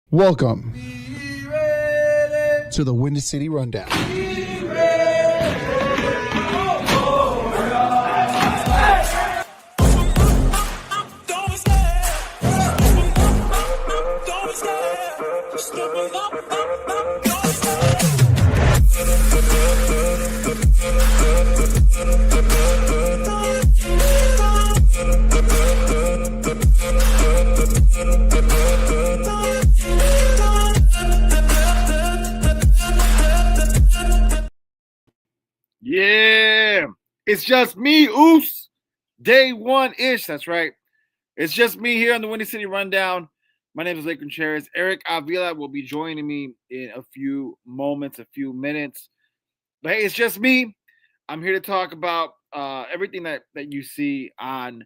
Welcome to the Windy City Rundown. Yeah, it's just me, Oos. Day one-ish, that's right. It's just me here on the Windy City Rundown. My name is Lake Contreras. Eric Avila will be joining me in a few moments, a few minutes. But hey, it's just me. I'm here to talk about everything that you see on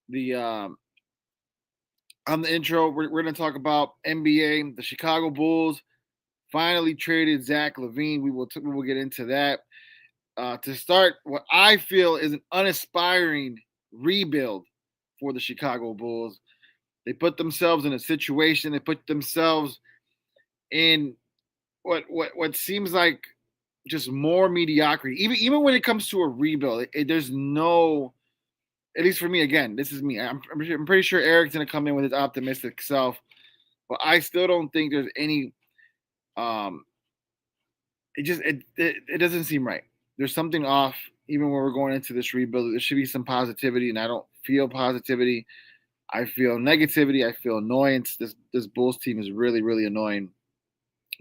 the intro. We're going to talk about NBA. The Chicago Bulls finally traded Zach LaVine. We will get into that. To start, what I feel is an uninspiring rebuild for the Chicago Bulls. They put themselves in a situation. They put themselves in what seems like just more mediocrity. Even when it comes to a rebuild, there's no. At least for me, again, this is me. I'm pretty sure Eric's gonna come in with his optimistic self, but I still don't think there's any. It doesn't seem right. There's something off. Even when we're going into this rebuild, there should be some positivity, and I don't feel positivity. I feel negativity. I feel annoyance. This Bulls team is really, really annoying.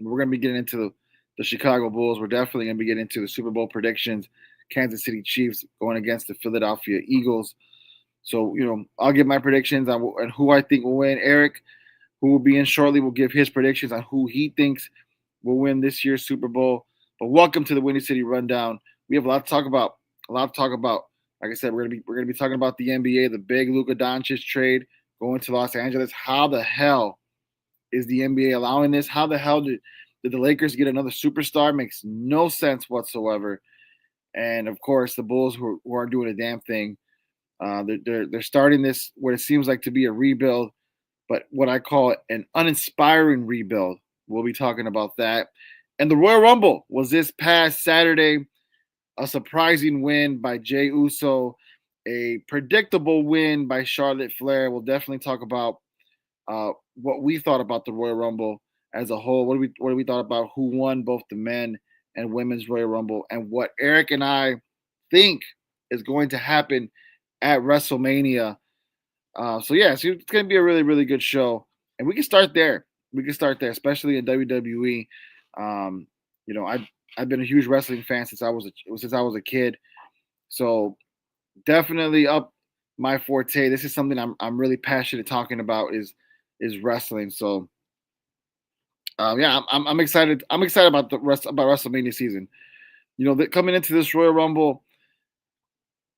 We're going to be getting into the Chicago Bulls. We're definitely going to be getting into the Super Bowl predictions. Kansas City Chiefs going against the Philadelphia Eagles. So, I'll give my predictions on who I think will win. Eric, who will be in shortly, will give his predictions on who he thinks will win this year's Super Bowl. But welcome to the Windy City Rundown. We have a lot to talk about. Like I said, we're gonna be talking about the NBA, the big Luka Doncic trade going to Los Angeles. How the hell is the NBA allowing this? How the hell did the Lakers get another superstar? Makes no sense whatsoever. And of course, the Bulls who aren't doing a damn thing. They're starting this what it seems like to be a rebuild, but what I call an uninspiring rebuild. We'll be talking about that. And the Royal Rumble was this past Saturday. A surprising win by Jey Uso, a predictable win by Charlotte Flair. We'll definitely talk about what we thought about the Royal Rumble as a whole. What do we thought about who won both the men and women's Royal Rumble, and what Eric and I think is going to happen at WrestleMania. So it's going to be a really, really good show, and we can start there. Especially in WWE. I've been a huge wrestling fan since I was a kid, so definitely up my forte. This is something I'm really passionate talking about is wrestling. So I'm excited. I'm excited about about WrestleMania season. Coming into this Royal Rumble,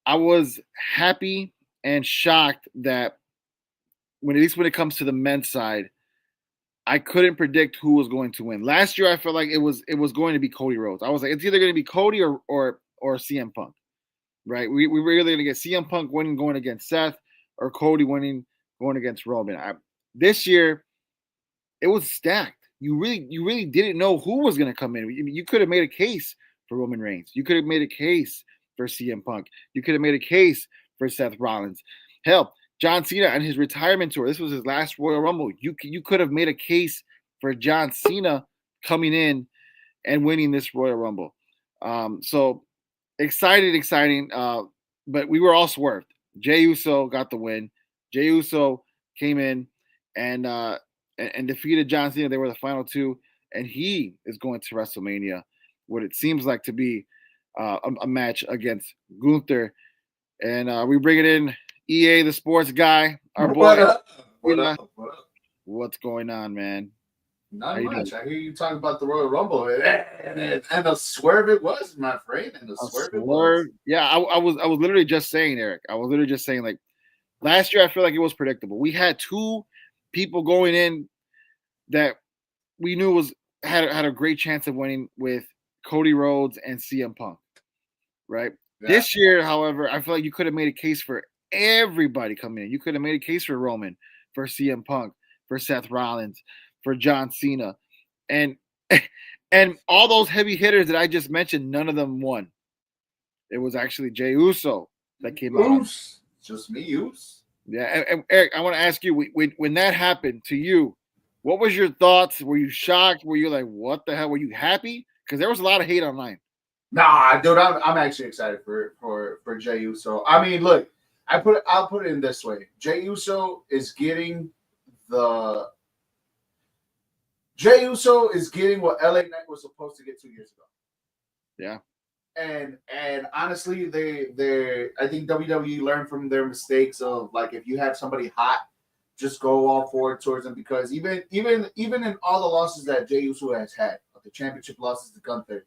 I was happy and shocked that at least when it comes to the men's side, I couldn't predict who was going to win. Last year, I felt like it was going to be Cody Rhodes. I was like, it's either going to be Cody or CM Punk, right? We were either going to get CM Punk winning going against Seth or Cody winning going against Roman. This year, it was stacked. You really didn't know who was going to come in. You could have made a case for Roman Reigns. You could have made a case for CM Punk. You could have made a case for Seth Rollins. Hell, John Cena on his retirement tour. This was his last Royal Rumble. You could have made a case for John Cena coming in and winning this Royal Rumble. So exciting. But we were all swerved. Jey Uso got the win. Jey Uso came in and defeated John Cena. They were the final two, and he is going to WrestleMania, what it seems like to be a match against Gunther. And we bring it in. EA, the sports guy, our boy. What up? What's going on, man? Not much. I hear you talking about the Royal Rumble, and a swerve it was, my friend. And a swerve it was. Yeah, I was literally just saying, Eric. I was literally just saying, like, last year I feel like it was predictable. We had two people going in that we knew had a great chance of winning with Cody Rhodes and CM Punk, right? Yeah. This year, however, I feel like you could have made a case for everybody coming in. You could have made a case for Roman, for CM Punk, for Seth Rollins, for John Cena, and all those heavy hitters that I just mentioned, none of them won. It was actually Jey Uso that came out. Just me, Oos. Yeah, and Eric, I want to ask you, when that happened to you, what was your thoughts? Were you shocked? Were you like, what the hell? Were you happy? Because there was a lot of hate online. Nah, dude, I'm actually excited for Jey Uso. I mean, look, I'll put it in this way: Jey Uso is getting what LA Knight was supposed to get 2 years ago. Yeah. And honestly, they I think WWE learned from their mistakes of, like, if you have somebody hot, just go all forward towards them, because even in all the losses that Jey Uso has had, the championship losses to Gunther,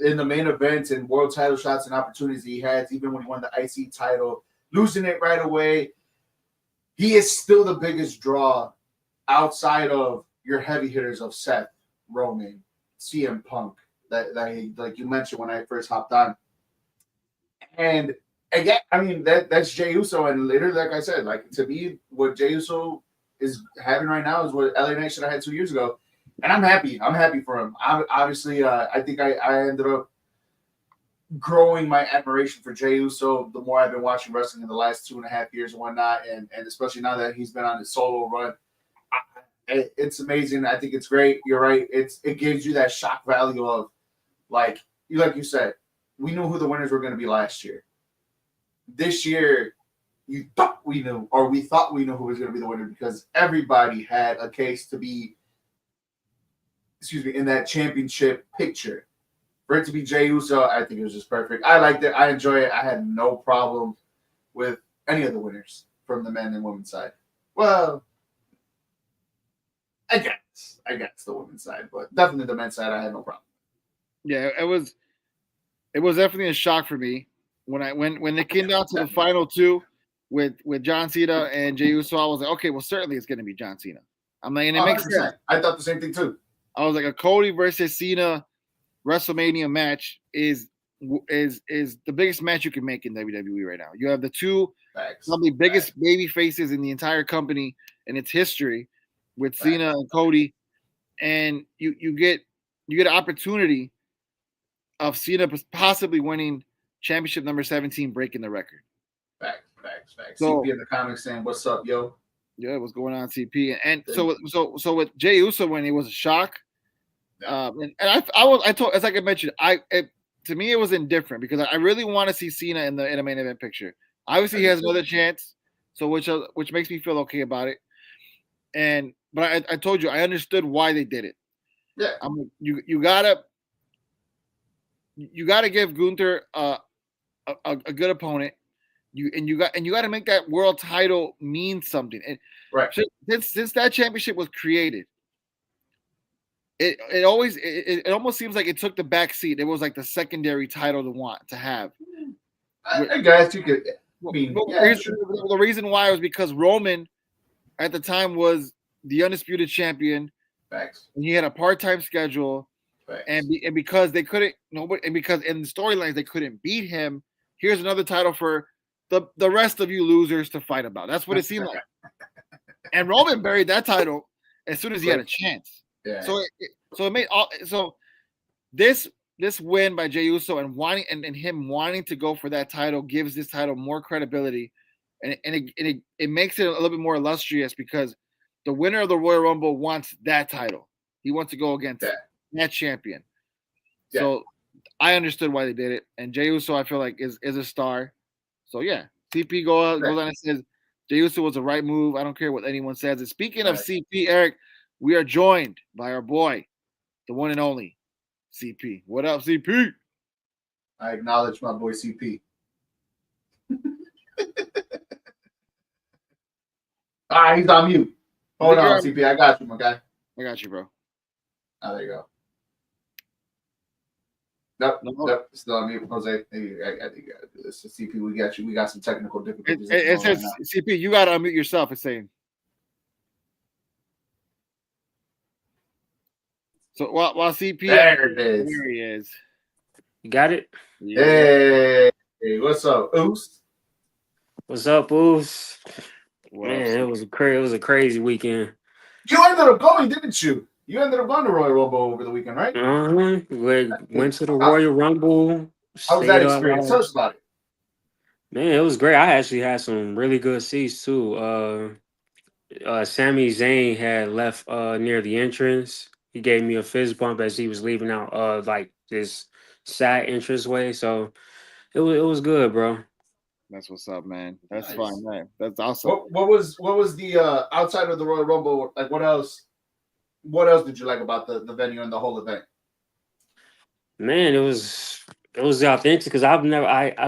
in the main events and world title shots and opportunities he has, even when he won the IC title, losing it right away, he is still the biggest draw outside of your heavy hitters of Seth, Roman, CM Punk, that he, like you mentioned when I first hopped on. And again, I mean, that's Jey Uso, and literally, like I said, like, to me, what Jey Uso is having right now is what LA Knight should have had 2 years ago. And I'm happy. I'm happy for him. Obviously, I think I ended up growing my admiration for Jey Uso the more I've been watching wrestling in the last 2.5 years and whatnot, and especially now that he's been on his solo run. It's amazing. I think it's great. You're right. It gives you that shock value of, like you said, we knew who the winners were going to be last year. This year, you thought we knew, or we thought we knew who was going to be the winner, because everybody had a case to be, in that championship picture. For it to be Jey Uso, I think it was just perfect. I liked it. I enjoy it. I had no problem with any of the winners from the men and women's side. Well, I guess the women's side, but definitely the men's side, I had no problem. Yeah, it was definitely a shock for me when they came down to the final two with John Cena and Jey Uso. I was like, okay, well, certainly it's going to be John Cena. I'm like, and it makes sense. I thought the same thing too. I was like, a Cody versus Cena WrestleMania match is the biggest match you can make in WWE right now. You have the two probably biggest baby faces in the entire company in its history, with Cena and Cody, and you get an opportunity of Cena possibly winning championship number 17, breaking the record. Facts. So, CP in the comments saying, "What's up, yo?" Yeah, what's going on, CP? And so with Jey Uso, when it was a shock, and I told, as like I mentioned, to me it was indifferent, because I really want to see Cena in a main event picture. Obviously, he has another chance, so which makes me feel okay about it. But I told you, I understood why they did it. Yeah, you gotta give Gunther a good opponent. You got to make that world title mean something. And right. Since that championship was created, it almost seems like it took the back seat. It was like the secondary title to have. I guess you could. The reason why was because Roman at the time was the undisputed champion. Facts. And he had a part-time schedule. Facts. And because they couldn't because in the storylines they couldn't beat him, here's another title for the rest of you losers to fight about. That's what it seemed like. And Roman buried that title as soon as he had a chance. Yeah. So it made this win by Jey Uso and him wanting to go for that title gives this title more credibility, and it makes it a little bit more illustrious, because the winner of the Royal Rumble wants that title. He wants to go against that champion. Yeah. So I understood why they did it, and Jey Uso, I feel like, is a star. So yeah, CP goes on and says Jey Uso was the right move. I don't care what anyone says. And speaking of CP, Eric, we are joined by our boy, the one and only CP. What up, CP? I acknowledge my boy CP. He's on mute. Hold on, CP. I got you, my guy. I got you, bro. Oh, there you go. Nope. Still on mute, Jose. I think you gotta do this. So CP, we got you. We got some technical difficulties. It says CP, you gotta unmute yourself. It's saying. So while CP, there it is. There he is. You got it? Yeah. Hey, what's up, Oos? What's up, Oos? Man, it was a crazy weekend. You ended up going, didn't you? You ended up going to Royal Rumble over the weekend, right? We You ended up going to Royal Rumble over the weekend, right? went to the How, Royal Rumble. how was that Stayed experience? Tell up. us about it. Man, it was great. I actually had some really good seats too. Sami Zayn had left near the entrance. He gave me a fist bump as he was leaving out like this side entrance way. So it was good, bro. That's what's up, man. That's fine, Nice. man. That's awesome. What was the outside of the Royal Rumble, like what else? What else did you like about the venue and the whole event? Man, it was authentic because I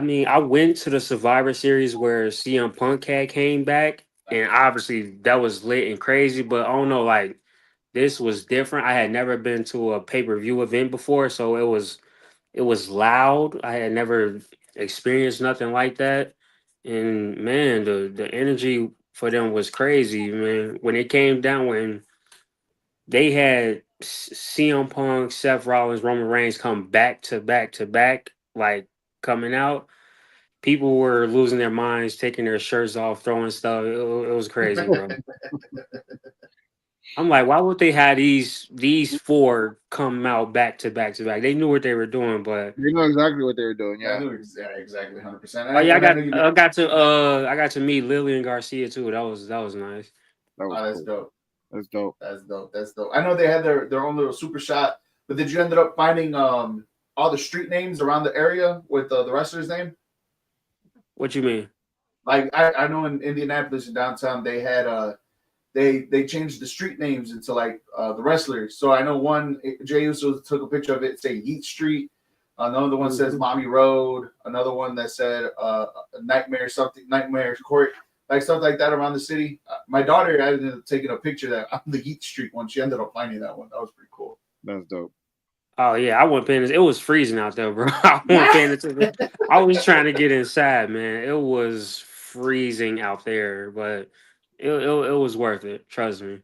mean I went to the Survivor Series where CM Punk had came back, and obviously that was lit and crazy. But I don't know, like this was different. I had never been to a pay-per-view event before, so it was loud. I had never experienced nothing like that. And man, the energy for them was crazy, man. When it came down, when they had CM Punk, Seth Rollins, Roman Reigns come back to back to back, like coming out, people were losing their minds, taking their shirts off, throwing stuff. It was crazy, bro. I'm like, why would they have these four come out back to back to back? They knew what they were doing, but You know exactly what they were doing. I Yeah, knew exactly 100%. oh yeah, And I know you. I got to meet Lillian Garcia too. That was nice. that was Oh, that's cool. dope. That's dope. That's dope. That's dope. I know they had their own little super shot, but did you end up finding all the street names around the area with the wrestler's name? What you mean? Like I know in Indianapolis and downtown they had they changed the street names into like the wrestlers. So I know one Jay Uso took a picture of it, say Yeet Street. Another one says Mhm. Mommy Road. Another one that said Nightmare something, Nightmare Court, like stuff like that around the city. My daughter ended up taking a picture of that on the Yeet Street one. She ended up finding that one. That was pretty cool. That's dope. Oh yeah, I wasn't paying. It was freezing out there, bro. I wasn't paying attention. I was trying to get inside, man. It was freezing out there, but it was worth it. Trust me.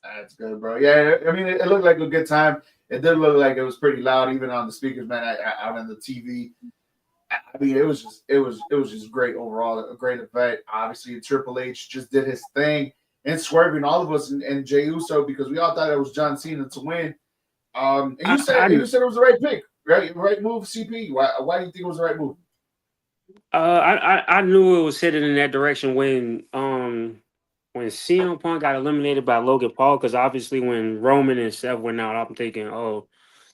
That's good, bro. Yeah, I mean, it looked like a good time. It did look like it was pretty loud, even on the speakers, man. Out on the TV. I mean, it was just great overall. A great event. Obviously, Triple H just did his thing and swerving all of us and Jey Uso because we all thought it was John Cena to win. And I, I you said it was the right pick, right? Right move, CP. Why do you think it was the right move? I knew it was headed in that direction when CM Punk got eliminated by Logan Paul, because obviously when Roman and Seth went out, I'm thinking, oh,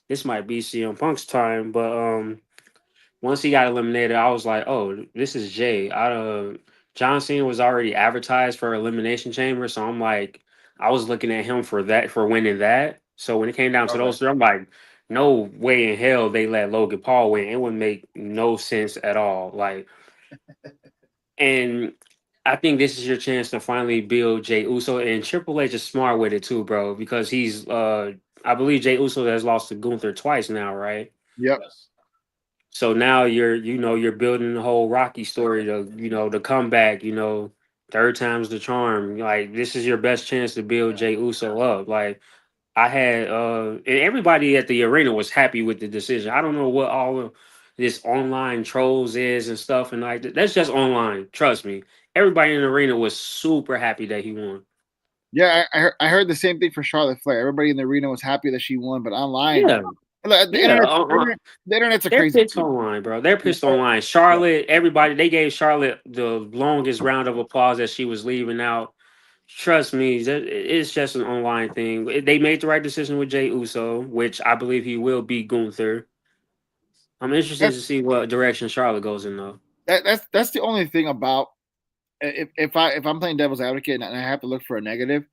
this might be CM Punk's time. But once he got eliminated, I was like, oh, this is Jay. John Cena was already advertised for Elimination Chamber, so I'm like, I was looking at him for that, for winning that. So when it came down to Okay. those three, I'm like, no way in hell they let Logan Paul win. It would make no sense at all. Like, and I think this is your chance to finally build Jay Uso, and Triple H is smart with it too, bro, because I believe Jay Uso has lost to Gunther twice now, right? Yep. Yes. So now you're building the whole Rocky story, the comeback, third time's the charm. Like, this is your best chance to build Jay Uso up. Like, I had and everybody at the arena was happy with the decision. I don't know what all of this online trolls is and stuff, and like that's just online. Trust me. Everybody in the arena was super happy that he won. Yeah, I heard the same thing for Charlotte Flair. Everybody in the arena was happy that she won, but online, Yeah, look, yeah. the internet's a They're crazy pissed place. online, bro. They're Yeah, pissed online. Charlotte, everybody, they gave Charlotte the longest round of applause as she was leaving out. Trust me, it's just an online thing. They made the right decision with Jay Uso, which I believe he will beat Gunther. I'm interested that's to see what direction Charlotte goes in, though. that's the only thing about if I'm playing devil's advocate and I have to look for a negative,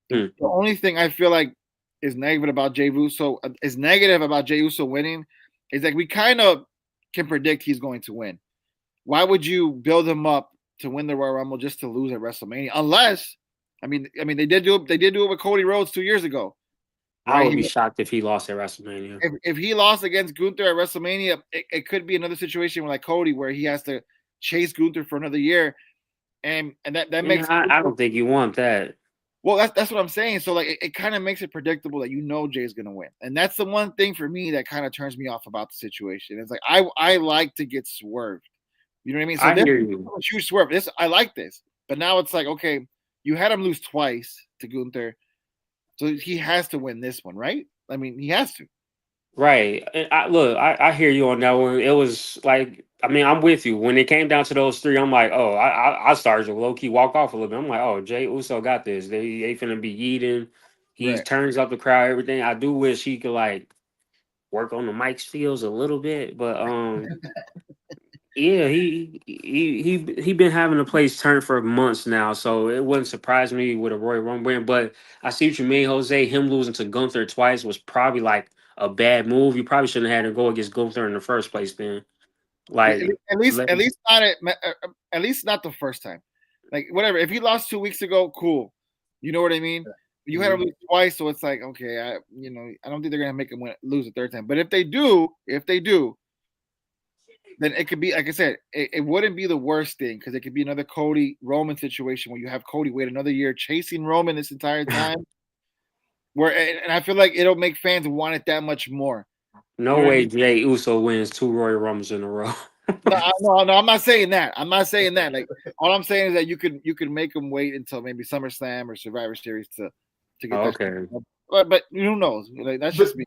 the Hmm. only thing I feel like is negative about Jey Uso winning is like we kind of can predict he's going to win. Why would you build him up to win the Royal Rumble just to lose at WrestleMania? Unless, I mean, they did do it with Cody Rhodes 2 years ago, I right? would be shocked if he lost at WrestleMania. If he lost against Gunther at WrestleMania, it could be another situation like Cody where he has to chase Gunther for another year, and that Yeah, makes I don't think you want that. well, that's what I'm saying. So like it kind of makes it predictable that Jay's gonna win. And that's the one thing for me that kind of turns me off about the situation. It's like I like to get swerved. You know what I mean? So I this hear is you. a huge swerve. I like this. But now it's like, okay, you had him lose twice to Gunther. So he has to win this one, right? I mean, he has to. Right. And I hear you on that one. It was like, I mean, I'm with you. When it came down to those three, I'm like, oh, I started to low key walk off a little bit. I'm like, oh, Jay Uso got this. They finna be yeeting. He Right. turns up the crowd, everything. I do wish he could like work on the mic skills a little bit, but yeah, he been having the place turned for months now, so it wouldn't surprise me with a Royal Rumble win. But I see what you mean, Jose. Him losing to Gunther twice was probably like a bad move. You probably shouldn't have had to go against Gunther in the first place. Then, like, At least not at least not the first time. Like whatever. If he lost 2 weeks ago, cool. You know what I mean? You had him lose twice, so it's like okay, I don't think they're gonna make him lose a third time. But if they do, then it could be like I said, it wouldn't be the worst thing because it could be another Cody Roman situation where you have Cody wait another year chasing Roman this entire time. And I feel like it'll make fans want it that much more. no You know what I way mean? Jay Uso wins 2 Royal Rumbles in a row. No, I'm not saying that. I'm not saying that. Like all I'm saying is that you could make them wait until maybe SummerSlam or Survivor Series to get Oh, that. okay. But who knows? Like that's just me.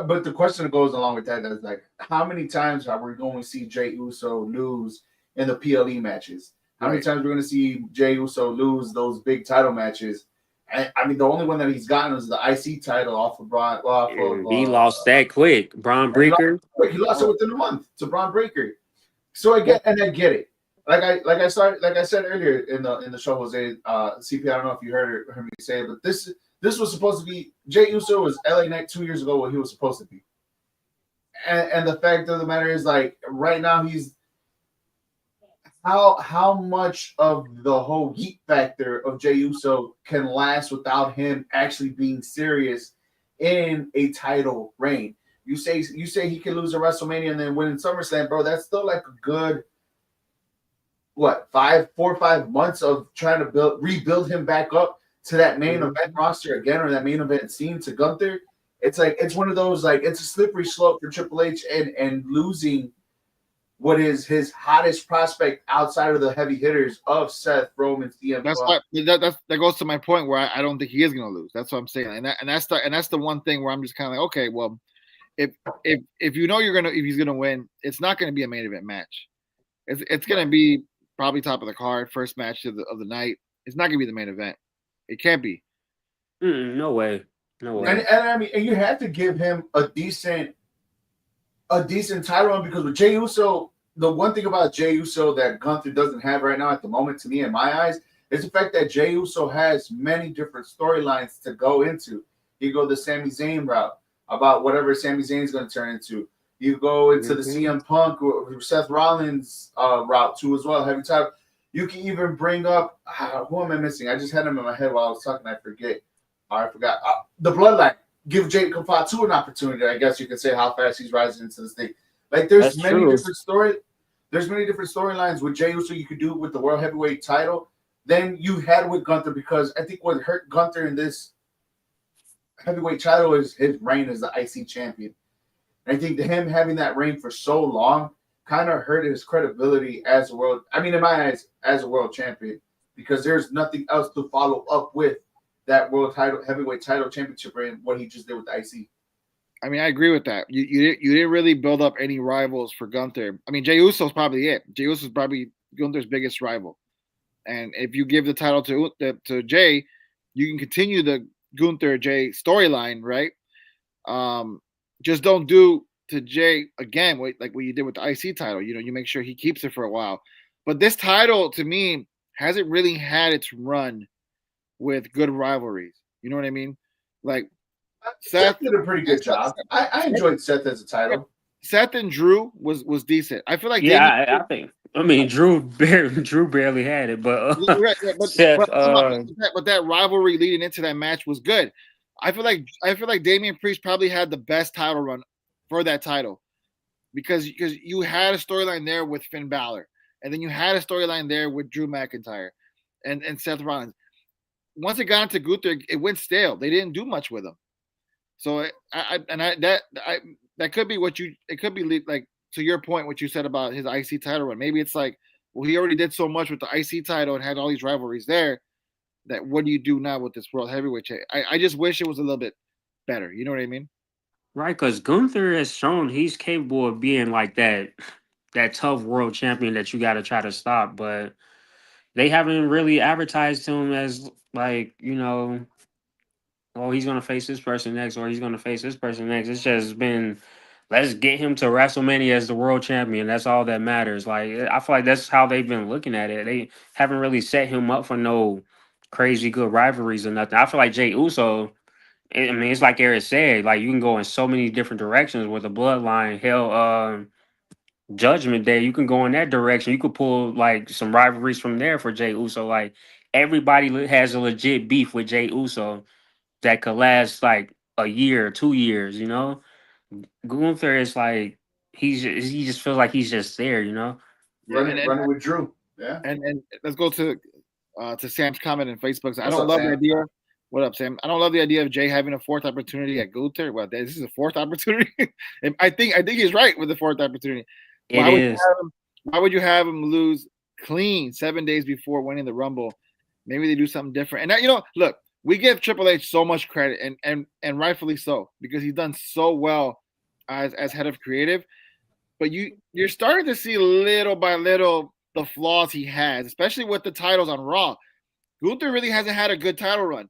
But the question that goes along with that is like, how many times are we going to see Jey Uso lose in the PLE matches? How many times we're going to see Jey Uso lose those big title matches? And I mean, the only one that he's gotten was the IC title off of Braun. He lost that quick. Braun Breaker. He lost it within a month to Braun Breaker. So I get it. Like I said earlier in the show, Jose, CP. I don't know if you heard me say it, but this was supposed to be Jey Uso was LA Knight 2 years ago what he was supposed to be. And the fact of the matter is, like, right now he's how much of the whole heat factor of Jey Uso can last without him actually being serious in a title reign. You say he can lose a WrestleMania and then win in SummerSlam, bro. That's still like a good 4 or 5 months of trying to rebuild him back up to that main event roster again, or that main event scene to Gunther. It's like it's one of those, like, it's a slippery slope for Triple H and losing what is his hottest prospect outside of the heavy hitters of Seth, Roman, CM Punk. That goes to my point where I don't think he is going to lose. That's what I'm saying, and that's the one thing where I'm just kind of like, okay, well, if you know if he's gonna win, it's not gonna be a main event match. It's gonna be probably top of the card, first match of the night. It's not gonna be the main event. It can't be. No way. And I mean, and you have to give him a decent title run, because with Jey Uso, the one thing about Jey Uso that Gunther doesn't have right now at the moment, to me, in my eyes, is the fact that Jey Uso has many different storylines to go into. You go the Sami Zayn route about whatever Sami Zayn's going to turn into. You go into the CM Punk or Seth Rollins route too as well. Heavy title. You can even bring up who am I missing? I just had him in my head while I was talking. I forgot. The Bloodline. Give Jacob Fatu an opportunity. I guess you could say how fast he's rising into this thing. Like there's many different storylines with Jey Uso you could do with the World Heavyweight title than you had with Gunther, because I think what hurt Gunther in this heavyweight title is his reign as the IC champion. And I think him having that reign for so long kind of hurt his credibility as a world. I mean, in my eyes, as a world champion, because there's nothing else to follow up with that world title, heavyweight title championship reign, what he just did with the IC. I mean, I agree with that. You didn't really build up any rivals for Gunther. I mean, Jey Uso's probably it. Jey Uso's probably Gunther's biggest rival. And if you give the title to Jey, you can continue the Gunther Jey storyline, right? Just don't do to Jey again like what you did with the IC title. You know, you make sure he keeps it for a while. But this title, to me, hasn't really had its run with good rivalries. You know what I mean? Like Seth did a pretty good job. I enjoyed Seth as a title. Seth and Drew was decent. I feel like I think. I mean, Drew barely had it, but Seth. But that rivalry leading into that match was good. I feel like Damian Priest probably had the best title run for that title, because you had a storyline there with Finn Balor, and then you had a storyline there with Drew McIntyre and Seth Rollins. Once it got into Gunther, it went stale. They didn't do much with him. So that could be it could be like, to your point, what you said about his IC title run. Maybe it's like, well, he already did so much with the IC title and had all these rivalries there. that what do you do now with this world heavyweight championship? I just wish it was a little bit better. You know what I mean? Right, because Gunther has shown he's capable of being like that tough world champion that you got to try to stop, but they haven't really advertised him as like, oh, he's gonna face this person next, or he's gonna face this person next. It's just been, let's get him to WrestleMania as the world champion. That's all that matters. Like, I feel like that's how they've been looking at it. They haven't really set him up for no crazy good rivalries or nothing. I feel like Jay Uso. I mean, it's like Eric said. Like, you can go in so many different directions with the bloodline. Hell, Judgment Day. You can go in that direction. You could pull like some rivalries from there for Jay Uso. Like, everybody has a legit beef with Jay Uso that could last like a year, 2 years. Gunther is like he just feels like he's just there. Yeah, running with Drew. Yeah. And let's go to Sam's comment on Facebook. I What's don't up, love the Sam? idea. What up, Sam? I don't love the idea of Jay having a fourth opportunity at Gunther. Well, this is a fourth opportunity. And I think he's right with the fourth opportunity. It is. Why would you have him lose clean 7 days before winning the Rumble? Maybe they do something different. And look, we give Triple H so much credit, and rightfully so, because he's done so well as head of creative. But you're starting to see little by little the flaws he has, especially with the titles on Raw. Gunther really hasn't had a good title run.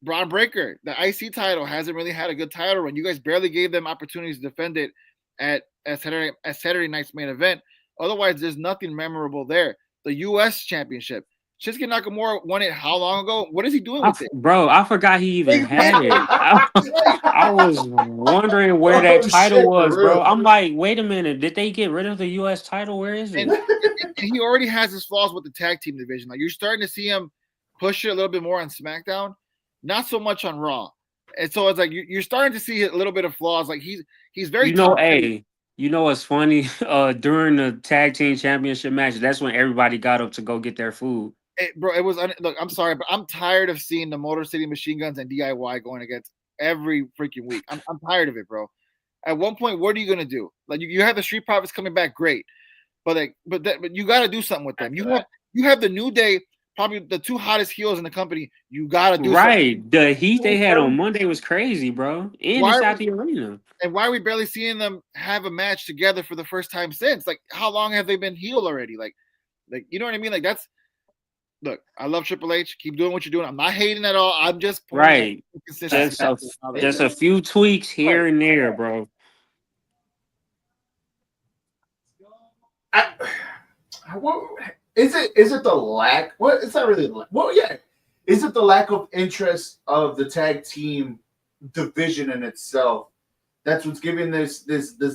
Braun Breaker, the IC title, hasn't really had a good title run. You guys barely gave them opportunities to defend it at Saturday night's main event. Otherwise, there's nothing memorable there. The U.S. Championship. Shinsuke Nakamura won it how long ago? What is he doing with it? Bro, I forgot he even had it. I was wondering where that title was, bro. I'm like, wait a minute. Did they get rid of the U.S. title? Where is it? And he already has his flaws with the tag team division. Like, you're starting to see him push it a little bit more on SmackDown, not so much on Raw. And so it's like you're starting to see a little bit of flaws. Like, he's very hey, what's funny? During the tag team championship match, that's when everybody got up to go get their food. It was look. I'm sorry, but I'm tired of seeing the Motor City Machine Guns and DIY going against every freaking week. I'm tired of it, bro. At one point, what are you gonna do? Like, you have the Street Profits coming back, great, but you got to do something with them. You have the New Day, probably the two hottest heels in the company. You got to do right. Something. The heat they had on Monday was crazy, bro. And it's at the arena. And why are we barely seeing them have a match together for the first time since? Like, how long have they been heel already? Like you know what I mean? Like, that's. Look, I love Triple H. Keep doing what you're doing. I'm not hating at all. I'm just right. Just a few tweaks here and there, bro. Is it the lack? Well, it's not really. Well, yeah. Is it the lack of interest of the tag team division in itself? That's what's giving this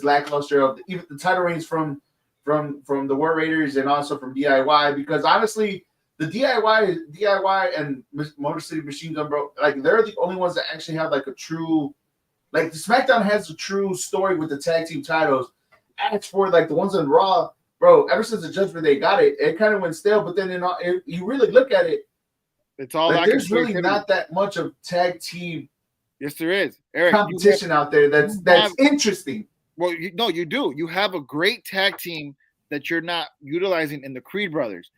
lackluster of even the title reigns from the War Raiders and also from DIY, because honestly, the DIY and Motor City Machine Gun, bro, like, they're the only ones that actually have like a true, like, the SmackDown has a true story with the tag team titles. As for like the ones on Raw, bro, ever since the Judgment Day got it, it kind of went stale. But then you really look at it, it's all like, there's really not that much of tag team. Yes, there is. Eric, competition out there that's interesting. Well, you do. You have a great tag team that you're not utilizing in the Creed brothers.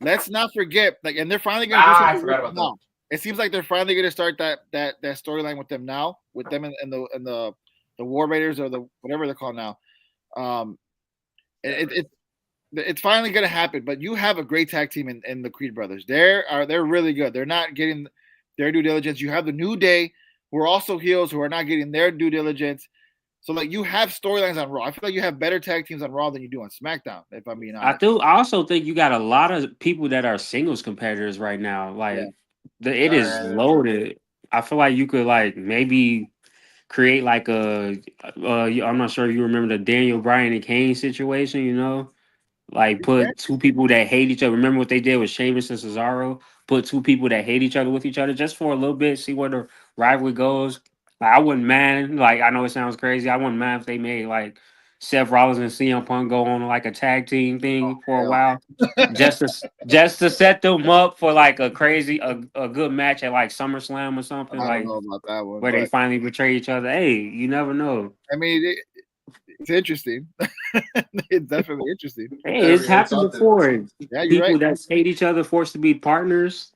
Let's not forget, like, and they're finally going to do something. I forgot about that. It seems like they're finally going to start that storyline with them now, with them and the War Raiders, or the whatever they're called now. It's finally going to happen. But you have a great tag team in the Creed brothers. They're really good. They're not getting their due diligence. You have the New Day, who are also heels, who are not getting their due diligence. So, like, you have storylines on Raw. I feel like you have better tag teams on Raw than you do on SmackDown, if I'm being honest. I also think you got a lot of people that are singles competitors right now. Like, it is loaded. I feel like you could, like, maybe create like I'm not sure if you remember the Daniel Bryan and Kane situation, like, put two people that hate each other. Remember what they did with Sheamus and Cesaro? Put two people that hate each other with each other just for a little bit, see where the rivalry goes. Like, I wouldn't mind. Like, I know it sounds crazy. I wouldn't mind if they made like Seth Rollins and CM Punk go on like a tag team thing for a while, just to set them up for like a good match at like SummerSlam or something. I don't know about that one, where they finally betray each other. Hey, you never know. I mean, it's interesting. It's definitely interesting. Hey, it's happened before. Yeah, you're people right. that hate each other forced to be partners.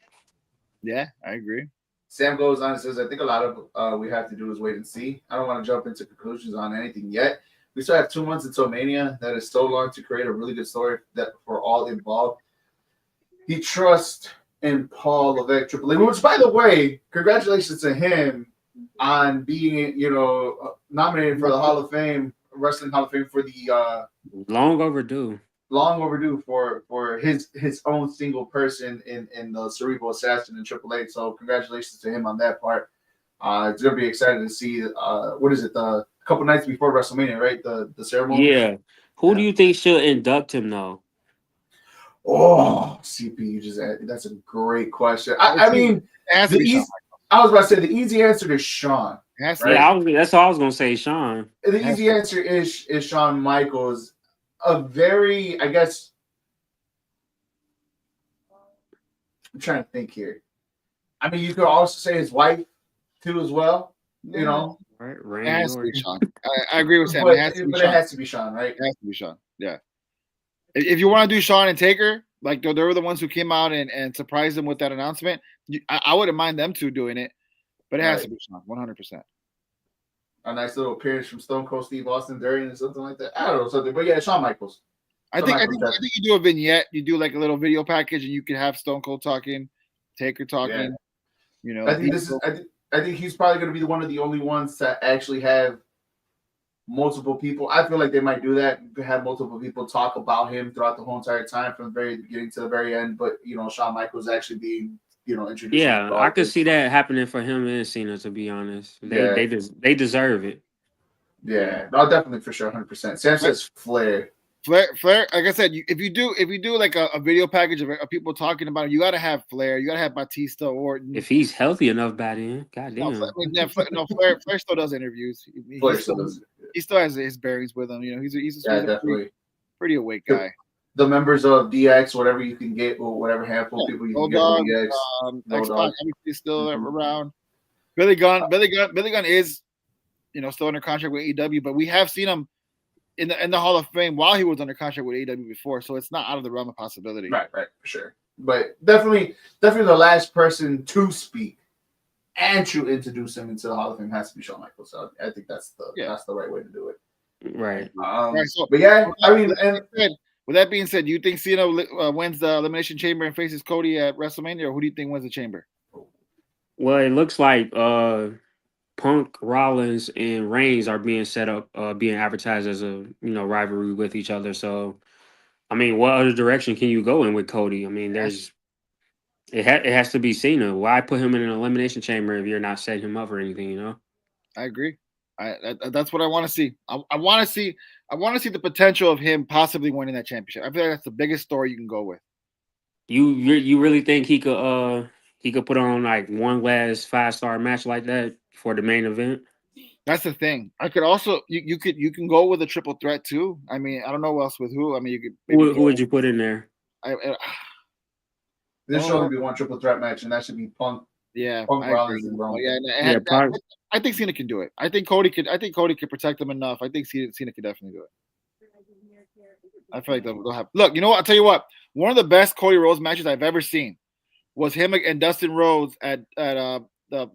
Yeah, I agree. Sam goes on and says, I think a lot of we have to do is wait and see. I don't want to jump into conclusions on anything yet. We still have 2 months until Mania. That is so long to create a really good story that for all involved. He trusts in Paul Levesque Triple H, which, by the way, congratulations to him on being, nominated for the Hall of Fame, Wrestling Hall of Fame for the Long overdue. long overdue for his own single person in the Cerebral Assassin in Triple H. So congratulations to him on that part. It's gonna be exciting to see. What is it? The couple nights before WrestleMania, right? The ceremony. Yeah. Who Yeah. do you think should induct him though? Oh, CP, that's a great question. I mean, It has to the be Shawn easy. I was about to say the easy answer is Shawn. It has to Right. Yeah, that's all I was gonna say, Sean. The easy answer is Shawn Michaels. A very, I guess. I'm trying to think here. I mean, you could also say his wife too, as well. You know, Right, It Randy has to be Orton. Shawn. I agree with Sam. but It has to be it Shawn. has to be Shawn, right? It has to be Shawn. Yeah. If you want to do Shawn and Taker, like they were the ones who came out and surprised them with that announcement, I wouldn't mind them two doing it, but it has Right. to be Shawn, 100%. A nice little appearance from Stone Cold Steve Austin during or something like that. I don't know something, but yeah, Shawn Michaels. I think you do a vignette. You do like a little video package, and you can have Stone Cold talking, Taker talking. Yeah. You know, I think I think he's probably going to be one of the only ones to actually have multiple people. I feel like they might do that, have multiple people talk about him throughout the whole entire time from the very beginning to the very end. But Shawn Michaels actually being introduced. Yeah, I could see that happening for him and Cena. To be honest, they deserve it. Yeah, no, definitely for sure, 100%. Sam says Flair. Flair, like I said, if you do like a video package of people talking about it, you got to have Flair, you got to have Batista, Orton. If he's healthy enough by then, goddamn. Flair still does interviews. He still has his bearings with him. He's a pretty awake guy. The members of DX, whatever you can get, or whatever handful of people you can get from DX. X-Pac is still around. Billy Gunn is still under contract with AEW, but we have seen him in the Hall of Fame while he was under contract with AEW before, so it's not out of the realm of possibility. Right, for sure. But definitely the last person to speak and to introduce him into the Hall of Fame has to be Shawn Michaels. So I think that's the right way to do it. Right. But yeah, I mean, with that being said, do you think Cena wins the Elimination Chamber and faces Cody at WrestleMania, or who do you think wins the Chamber? Well, it looks like Punk, Rollins, and Reigns are being set up, being advertised as a rivalry with each other. So, I mean, what other direction can you go in with Cody? I mean, it has to be Cena. Why put him in an elimination chamber if you're not setting him up for anything? I agree. That's what I want to see. I want to see the potential of him possibly winning that championship. I feel like that's the biggest story you can go with. You really think he could put on like one last 5-star match like that for the main event? That's the thing. I could also you can go with a triple threat too. I mean, I don't know else with who. I mean, you could. Who would you put in there? There should only be one triple threat match, and that should be Punk. Yeah, Punk, Rollins, and Roman. I think Cena can do it. I think Cody could protect them enough. I think Cena could definitely do it. I feel like they'll have. Look, you know what? I'll tell you what. One of the best Cody Rhodes matches I've ever seen was him and Dustin Rhodes at the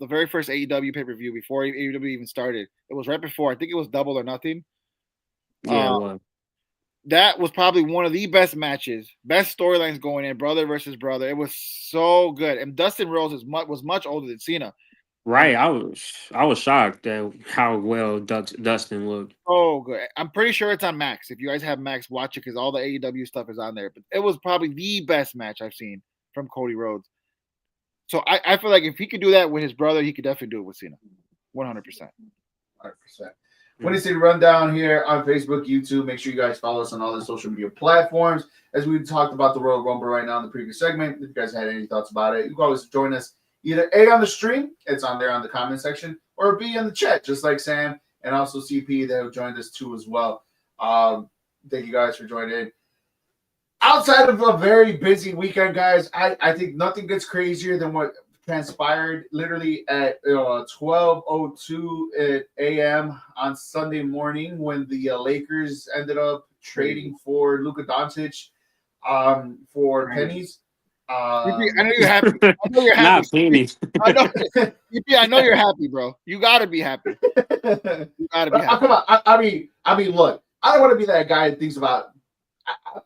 very first AEW pay-per-view before AEW even started. It was right before. I think it was Double or Nothing. Yeah, it was. That was probably one of the best matches, best storylines going in, brother versus brother. It was so good. And Dustin Rhodes was much older than Cena. Right. I was shocked at how well Dustin looked. Oh, good. I'm pretty sure it's on Max. If you guys have Max, watch it because all the AEW stuff is on there. But it was probably the best match I've seen from Cody Rhodes. So I feel like if he could do that with his brother, he could definitely do it with Cena. 100%. 100%. Windy City Rundown here on Facebook, YouTube. Make sure you guys follow us on all the social media platforms. As we talked about the Royal Rumble right now in the previous segment, if you guys had any thoughts about it, you can always join us either A on the stream, it's on there on the comment section, or B in the chat, just like Sam and also CP that have joined us too as well. Thank you guys for joining in. Outside of a very busy weekend, guys, I think nothing gets crazier than what transpired literally at 12:02 a.m. on Sunday morning when the Lakers ended up trading for Luka Doncic for pennies. I know you're happy. I know you're happy. Not pennies. I know, I know you're happy, bro. You gotta be happy. You gotta be happy. Come on. I mean, look, I don't want to be that guy that thinks about.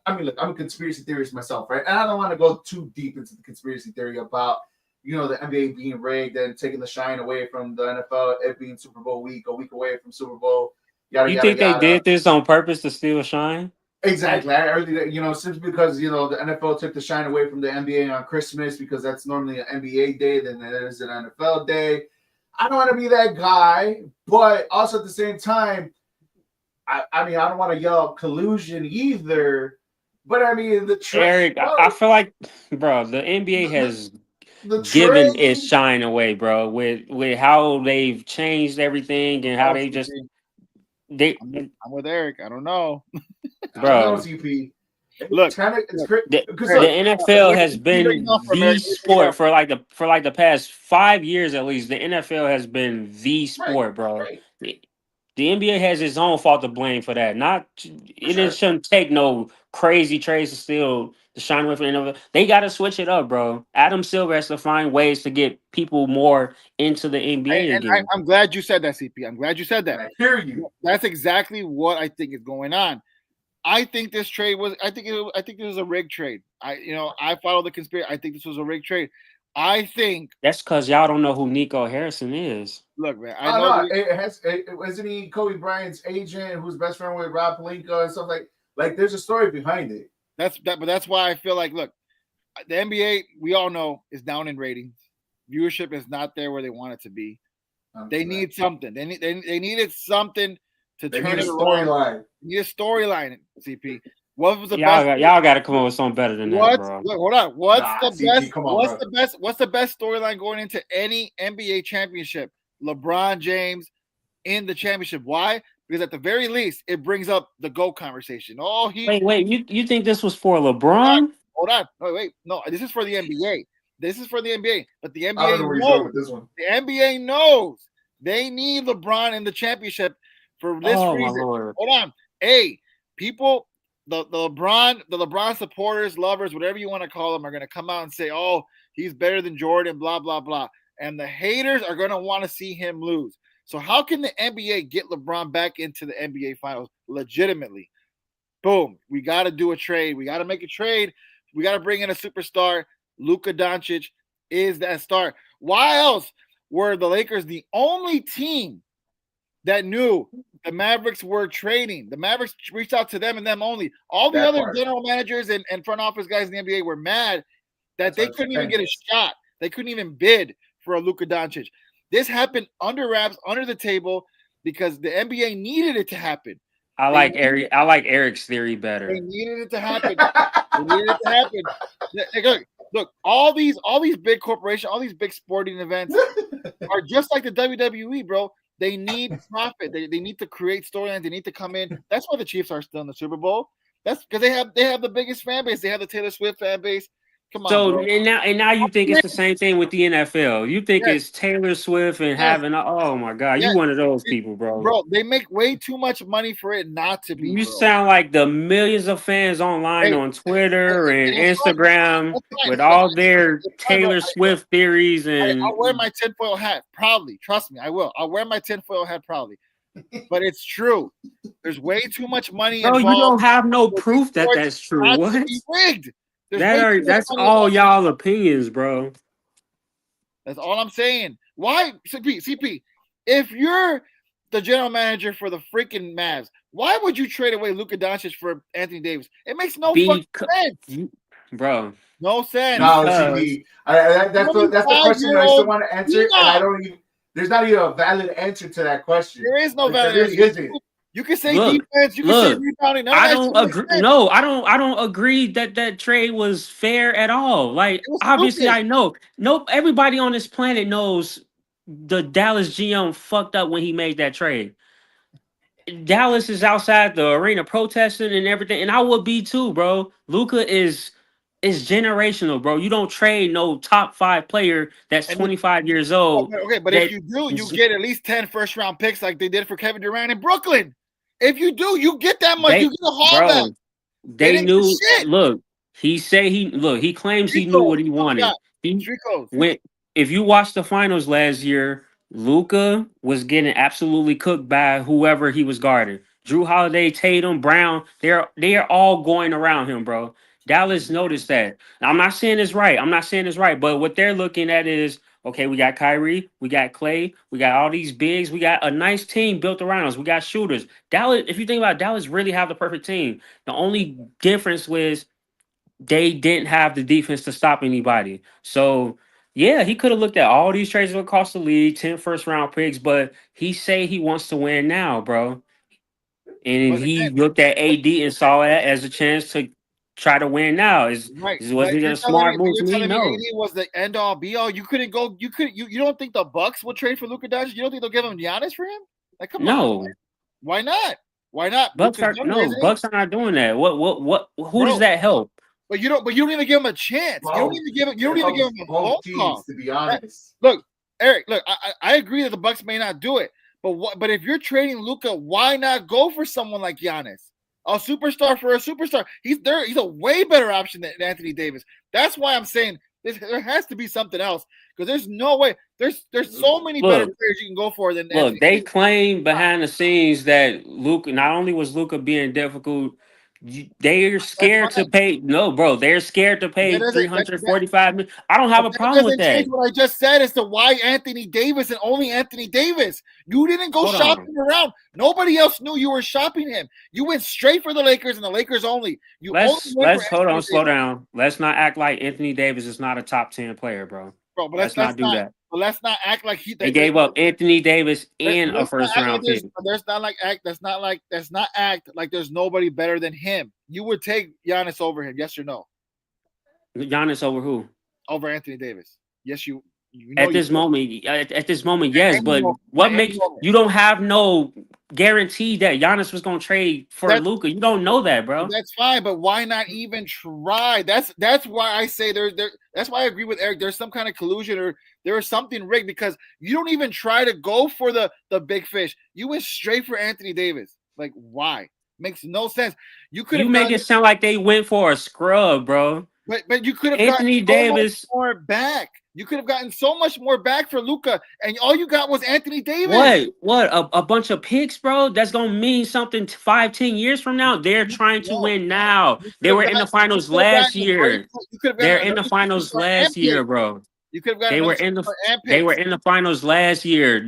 I mean, look, I'm a conspiracy theorist myself, right? And I don't want to go too deep into the conspiracy theory about, the NBA being rigged and taking the shine away from the NFL, it being Super Bowl week, a week away from Super Bowl. You think they did this on purpose to steal shine? Exactly. I really, simply because, the NFL took the shine away from the NBA on Christmas because that's normally an NBA day, then it is an NFL day. I don't want to be that guy, but also at the same time, I mean, I don't want to yell collusion either, but I mean, Eric, I feel like, bro, the NBA has given its shine away, bro, with how they've changed everything and how I'm with Eric. I don't know, bro. I don't know, CP. Look, the NFL has been the sport for like the past 5 years at least. The NFL has been the sport, bro. Right. The NBA has its own fault to blame for that. Shouldn't take no crazy trades to steal the shine away from the NFL. They got to switch it up, bro. Adam Silver has to find ways to get people more into the NBA again. I'm glad you said that, CP. I'm glad you said that. I hear you. That's exactly what I think is going on. I think this trade was. I think it was a rigged trade. I follow the conspiracy. I think this was a rigged trade. I think that's because y'all don't know who Nico Harrison is. Look, man. Isn't he Kobe Bryant's agent, who's best friend with Rob Pelinka and stuff like? There's a story behind it. But that's why I feel like, look, the NBA, we all know, is down in ratings. Viewership is not there where they want it to be. They need something. They needed something to turn it around. They need a storyline, CP. What was the best? Y'all got to come up with something better than that, bro. Look, hold on. What's the best storyline going into any NBA championship? LeBron James in the championship. Why? Because at the very least, it brings up the GOAT conversation. Wait. You think this was for LeBron? Hold on. Wait. No, this is for the NBA. But the NBA knows. This one. The NBA knows they need LeBron in the championship for this reason. Hold on. Hey, people. The LeBron supporters, lovers, whatever you want to call them, are going to come out and say, "Oh, he's better than Jordan," blah blah blah, and the haters are going to want to see him lose. So how can the NBA get LeBron back into the NBA Finals legitimately? Boom, we got to do a trade. We got to make a trade. We got to bring in a superstar. Luka Doncic is that star. Why else were the Lakers the only team that knew the Mavericks were trading? The Mavericks reached out to them and them only. All the other general managers and front office guys in the NBA were mad that they couldn't even get a shot. They couldn't even bid for a Luka Doncic. This happened under wraps, under the table, because the NBA needed it to happen. I like Eric's theory better. They needed it to happen. Look, all these big corporations, all these big sporting events are just like the WWE, bro. They need profit. They need to create storylines. They need to come in. That's why the Chiefs are still in the Super Bowl. That's because they have the biggest fan base. They have the Taylor Swift fan base. Come on. So bro. and now you think it's the same thing with the NFL. You think it's Taylor Swift and having oh my God, you one of those people, bro. Bro, they make way too much money for it not to be. You sound like the millions of fans online on Twitter and Instagram with all their Taylor Swift theories and I'll wear my tinfoil hat proudly. Trust me, I will. I'll wear my tinfoil hat proudly. But it's true. There's way too much money. Bro, you don't have no proof that that's true. What? Rigged. That's all y'all opinions, bro. That's all I'm saying. Why, CP? If you're the general manager for the freaking Mavs, why would you trade away Luka Doncic for Anthony Davis? It makes no fucking sense, bro. No sense. No, CP. That's the question I still want to answer, and I don't even. There's not even a valid answer to that question. There is no valid answer. You can say defense. You can say rebounding. I don't agree. No, I don't agree that trade was fair at all. Like, obviously, I know. Nope. Everybody on this planet knows the Dallas GM fucked up when he made that trade. Dallas is outside the arena protesting and everything, and I would be too, bro. Luka is generational, bro. You don't trade no top 5 player that's 25 years old. Okay, but if you do, you get at least 10 first-round picks like they did for Kevin Durant in Brooklyn. If you do, you get that much. You get a haul back. They knew. Look, He claims he Street knew code. what he wanted. Yeah. He Street codes. went. If you watch the finals last year, Luca was getting absolutely cooked by whoever he was guarding. Drew Holiday, Tatum, Brown, they're all going around him, bro. Dallas noticed that. Now, I'm not saying it's right. I'm not saying it's right, but what they're looking at is okay, we got Kyrie, we got Clay, we got all these bigs, we got a nice team built around us. We got shooters. Dallas, if you think about it, Dallas really have the perfect team. The only difference was they didn't have the defense to stop anybody. So yeah, he could have looked at all these trades across the league, 10 first round picks, but he say he wants to win now, bro. And But he again, looked at AD and saw that as a chance to try to win now. right. Was But it you're a telling me, smart move to me? No. AD was the end all be all. You couldn't go. You don't think the Bucks will trade for Luka Doncic? You don't think they'll give him Giannis for him? Like, come on. No. Why not? Why not? Bucks Luka's are younger, no isn't he? Bucks are not doing that. Who does Bro. that help? But you don't even give him a chance. You don't even give him. You don't even give him a phone call. To be honest, Look, Eric. Look, I agree that the Bucks may not do it, but if you're trading Luka, why not go for someone like Giannis, a superstar for a superstar? He's there. He's a way better option than Anthony Davis. That's why I'm saying there has to be something else because there's no way. There's so many better players you can go for than Anthony They Davis. claim behind the scenes that Luca, not only was Luca being difficult, they're scared to pay. No, bro, they're scared to pay That doesn't- 345 million. I don't have a That problem with doesn't change that. what I just said as to why Anthony Davis and only Anthony Davis. You didn't go Hold shopping around. Nobody else knew you were shopping him. You went straight for the Lakers and the Lakers only. You Let's only went for hold on, Anthony slow Davis. down. Let's not act like Anthony Davis is not a top 10 player, bro. Bro, but Let's not do that. But let's not act like They gave up Anthony Davis and a let's not first act round like pick. there's not like act. That's not act like there's nobody better than him. You would take Giannis over him, yes or no? Giannis over who? Over Anthony Davis. Yes, you know At this moment, yes. any But moment, what at any makes moment. you don't have no guarantee that Giannis was gonna trade for Luca? You don't know that, bro. That's fine, but why not even try? That's why I say there. That's why I agree with Eric. There's some kind of collusion or there is something rigged because you don't even try to go for the big fish. You went straight for Anthony Davis. Like why? Makes no sense. You could have make it sound like they went for a scrub, bro. But you could have Anthony gotten Davis more back. You could have gotten so much more back for Luka, and all you got was Anthony Davis. What? A bunch of picks, bro? That's gonna mean something 5-10 years from now. They're trying to win now. They were in the finals last year. They're in the finals last year, bro. You could have gotten They were in the finals last year.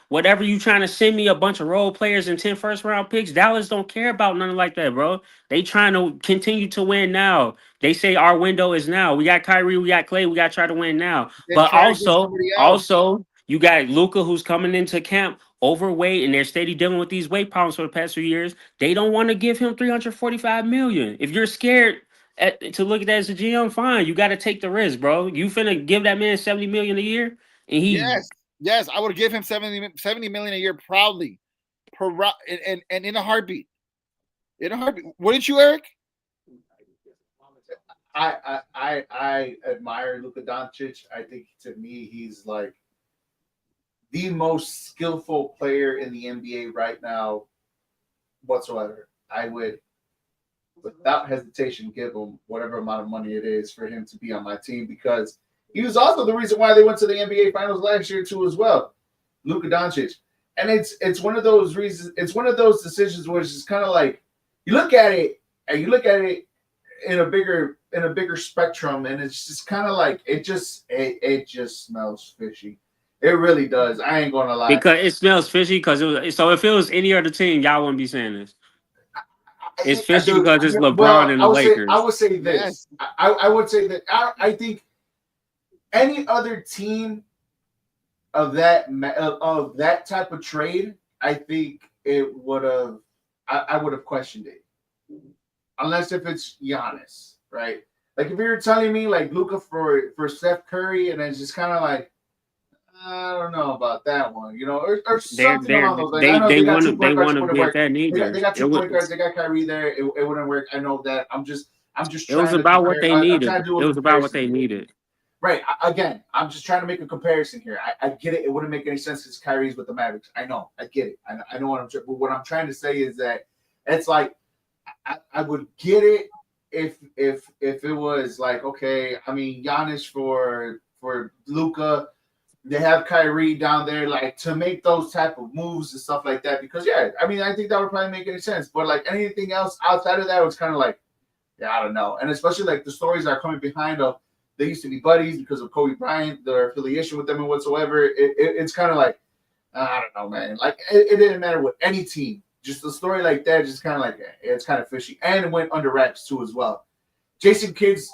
Whatever you trying to send me a bunch of role players and 10 first round picks, Dallas don't care about nothing like that, bro. They trying to continue to win now. They say our window is now. We got Kyrie, we got Clay, we got to try to win now. But also you got Luca who's coming into camp overweight and they're steady dealing with these weight problems for the past few years. They don't want to give him 345 million. If you're scared to look at that as a GM, fine. You got to take the risk, bro. You finna give that man 70 million a year, and yes, I would give him 70 million a year proudly, and in a heartbeat. In a heartbeat, wouldn't you, Eric? I admire Luka Doncic. I think to me he's like the most skillful player in the NBA right now, whatsoever. I would, without hesitation, give him whatever amount of money it is for him to be on my team because he was also the reason why they went to the NBA Finals last year too, as well. Luka Doncic, and it's one of those reasons. It's one of those decisions where it's just kind of like you look at it in a bigger spectrum, and it's just kind of like it just smells fishy. It really does. I ain't gonna lie. Because it smells fishy. Because if it was any other team, y'all wouldn't be saying this. It's fishy because it's LeBron and the Lakers. I would say this. Yes. I would say that I think any other team of that type of trade, I think it would have. I would have questioned it, unless if it's Giannis, right? Like if you're telling me like Luka for Steph Curry, and it's just kind of like. I don't know about that one, or something along those lines. They want to be at that neither. They got 2 point guards. They got Kyrie there. It wouldn't work. I know that. I'm just. It was about what they needed. It was about what they needed. Right. Again, I'm just trying to make a comparison here. I get it. It wouldn't make any sense because Kyrie's with the Mavericks. I know. I get it. I know what I'm. But what I'm trying to say is that it's like I would get it if it was like, okay, I mean, Giannis for Luka, they have Kyrie down there, like to make those type of moves and stuff like that. Because yeah, I mean, I think that would probably make any sense. But like anything else outside of that, it was kind of like, yeah, I don't know. And especially like the stories that are coming behind of they used to be buddies because of Kobe Bryant, their affiliation with them and whatsoever. It's kind of like, I don't know, man. Like it didn't matter with any team. Just a story like that, just kind of like it's kind of fishy, and it went under wraps too as well. Jason Kidd's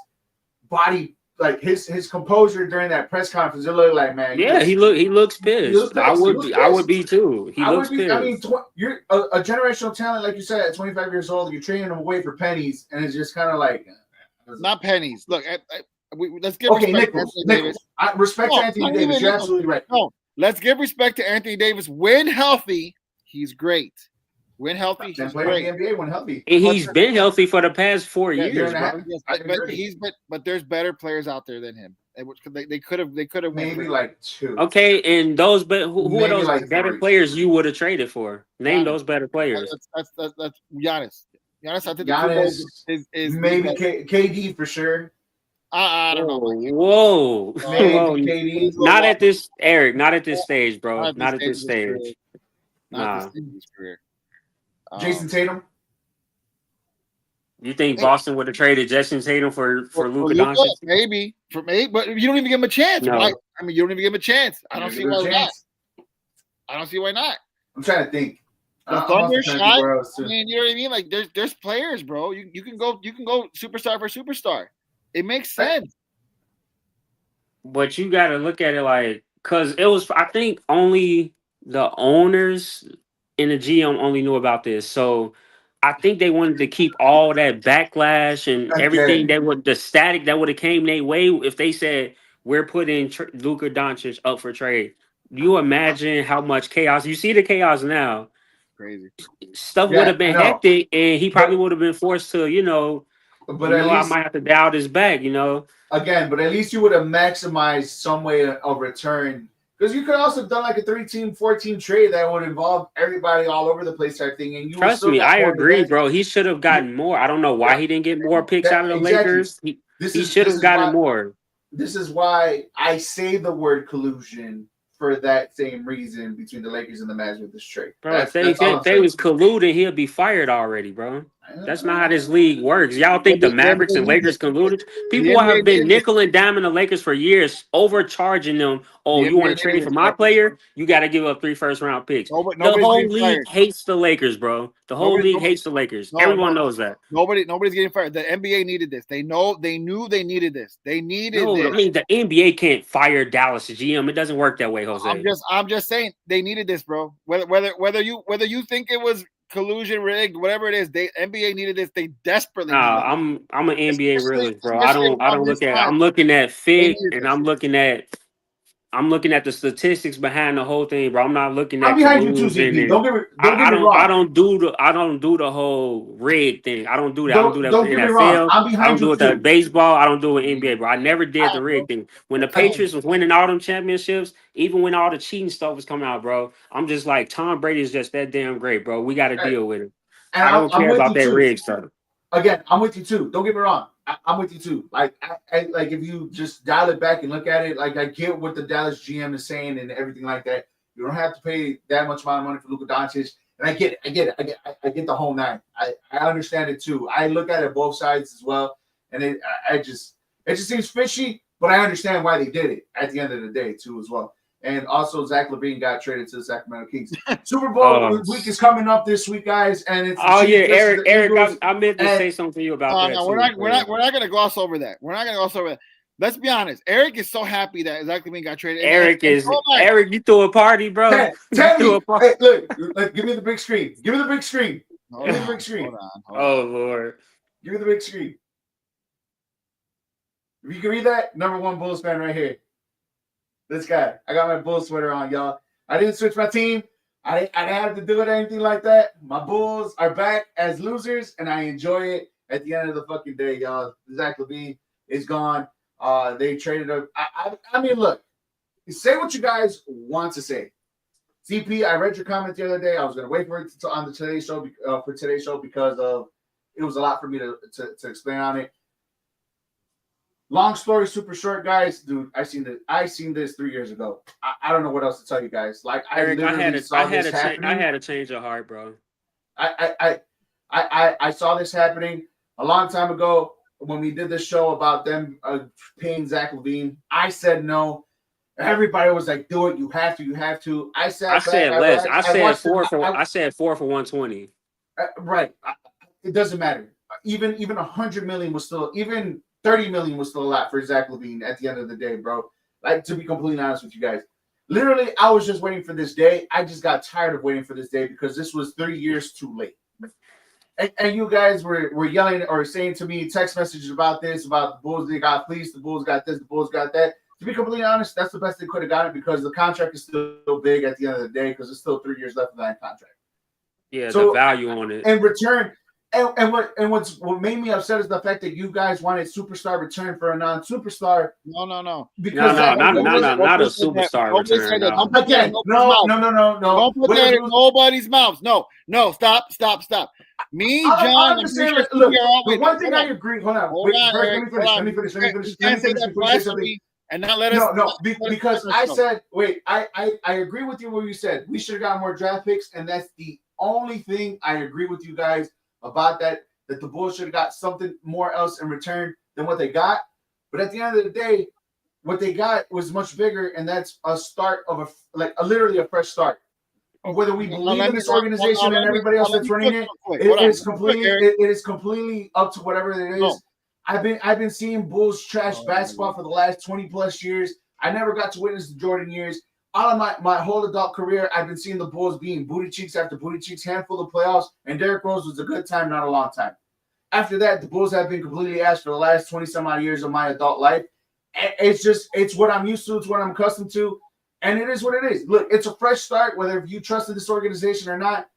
body, like his composure during that press conference, it looked like, man. Yeah, he looks pissed. I would be too. He looks pissed. I mean, you're a generational talent, like you said, at 25 years old. You're trading him away for pennies, and it's just kind of like not pennies. Look, let's give respect to Anthony Davis. Respect to Anthony Davis. You're absolutely right. No, let's give respect to Anthony Davis. When healthy, he's great. When healthy, he's great. In the NBA when healthy. And he's been healthy for the past 4 years, bro. But there's better players out there than him. They could have maybe like 2. Okay, and those, but who are those like better players you would have traded for? Name those better players. That's Giannis. Giannis, I think Giannis is maybe KD for sure. I don't know. Whoa. KD. Not at this, Eric. Not at this stage, bro. Not at this stage. Not at this stage of his career. Jason Tatum. You think Boston would have traded Jason Tatum for Luka Doncic? Maybe, but you don't even give him a chance. No. Right? I mean, you don't even give him a chance. I don't see why not. I don't see why not. I'm trying to think. The Thunder shot. I mean, you know what I mean? Like, there's players, bro. You can go superstar for superstar. It makes sense. But you got to look at it like, because it was, I think, only the owners and the GM only knew about this. So I think they wanted to keep all that backlash and everything the static that would have came their way if they said we're putting Luka Doncic up for trade. You imagine how much chaos. You see the chaos now. Crazy stuff would have been hectic, and he probably would have been forced to, But at least, I might have to dial this back, Again, but at least you would have maximized some way of return. Because you could also have done like a 3-team, 4-team trade that would involve everybody all over the place type thing. And you trust me, I agree, bro. He should have gotten more. I don't know why he didn't get more picks out of the Lakers. He should have gotten more. This is why I say the word collusion for that same reason between the Lakers and the Mavs with this trade. Bro, if they was colluding, he'll be fired already, bro. That's not how this league works. Y'all think the Mavericks and Lakers colluded? People have been nickel and diming the Lakers for years, overcharging them. Oh, you want to trade for my player? You got to give up 3 first-round picks. The whole league hates the Lakers, bro. The whole league hates the Lakers. Everyone knows that. Nobody's getting fired. The NBA needed this. They knew they needed this. They needed this. I mean, the NBA can't fire Dallas GM. It doesn't work that way, Jose. I'm just saying they needed this, bro. Whether you think it was collusion, rigged, whatever it is, NBA needed this. They desperately. I'm an NBA realist, bro. I don't look at. I'm looking at fit, and I'm looking at the statistics behind the whole thing, bro. I'm not looking at. I'm behind you too, CP. Don't get me wrong. I don't do the whole rig thing. I don't do that. I don't do that with NFL. I don't do it with baseball. I don't do it with NBA, bro. I never did the rig thing. When the Patriots was winning all them championships, even when all the cheating stuff was coming out, bro, I'm just like, Tom Brady is just that damn great, bro. We got to deal with it. And I don't care about that rig stuff. Again, I'm with you too. Don't get me wrong. I'm with you too. Like, like if you just dial it back and look at it, like I get what the Dallas GM is saying and everything like that. You don't have to pay that much amount of money for Luka Doncic, and I get it. I get the whole nine. I understand it too. I look at it both sides as well, and it just seems fishy, but I understand why they did it at the end of the day too as well. And also, Zach LaVine got traded to the Sacramento Kings. Super Bowl week is coming up this week, guys, and it's Eric. I meant to say something to you about that. No, we're not going to gloss over that. Let's be honest. Eric is so happy that Zach LaVine got traded. Eric, you threw a party, bro. Hey, look, give me the big screen. Give me the big screen. Give me the big screen. Hold on. Oh Lord, give me the big screen. If you can read that, #1 Bulls fan right here. This guy. I got my Bulls sweater on, y'all. I didn't switch my team. I didn't have to do it or anything like that. My Bulls are back as losers, and I enjoy it at the end of the fucking day, y'all. Zach LaVine is gone. They traded him. I mean, look. Say what you guys want to say. CP, I read your comment the other day. I was going to wait for it on the Today Show because of it was a lot for me to explain on it. Long story super short, guys. Dude, I seen this 3 years ago. I don't know what else to tell you guys. Like Eric, I had a change of heart, bro. I saw this happening a long time ago when we did this show about them paying Zach LaVine. I said no. Everybody was like, "Do it! You have to! You have to!" I said less. I said 4 for 120. Right. It doesn't matter. Even 100 million was still, even 30 million was still a lot for Zach LaVine at the end of the day, bro. Like, to be completely honest with you guys, literally, I was just waiting for this day. I just got tired of waiting for this day because this was 3 years too late. And you guys were yelling or saying to me text messages about this, about the Bulls. They got fleeced. The Bulls got this. The Bulls got that. To be completely honest, that's the best they could have gotten because the contract is still big at the end of the day because there's still 3 years left of that contract. Yeah, so, the value on it. In return, what made me upset is the fact that you guys wanted superstar return for a non-superstar. No. Because not a superstar return. Again, no. Don't put that in nobody's mouths. No. Stop. Me, John, look, the one thing I agree. Hold on. Let me finish. And not let us. No, because I said, wait, I agree with you what you said. We should have gotten more draft picks, and that's the only thing I agree with you guys about that the Bulls should have got something more else in return than what they got. But at the end of the day, what they got was much bigger, and that's a start of literally a fresh start. Whether we believe in this organization and everybody else that's running it, it is completely up to whatever it is. No. I've been seeing Bulls trash basketball for the last 20 plus years. I never got to witness the Jordan years. All of my whole adult career, I've been seeing the Bulls being booty cheeks after booty cheeks, handful of playoffs, and Derrick Rose was a good time, not a long time. After that, the Bulls have been completely ass for the last 20 some odd years of my adult life. It's what I'm used to. It's what I'm accustomed to. And it is what it is. Look, it's a fresh start, whether you trusted this organization or not.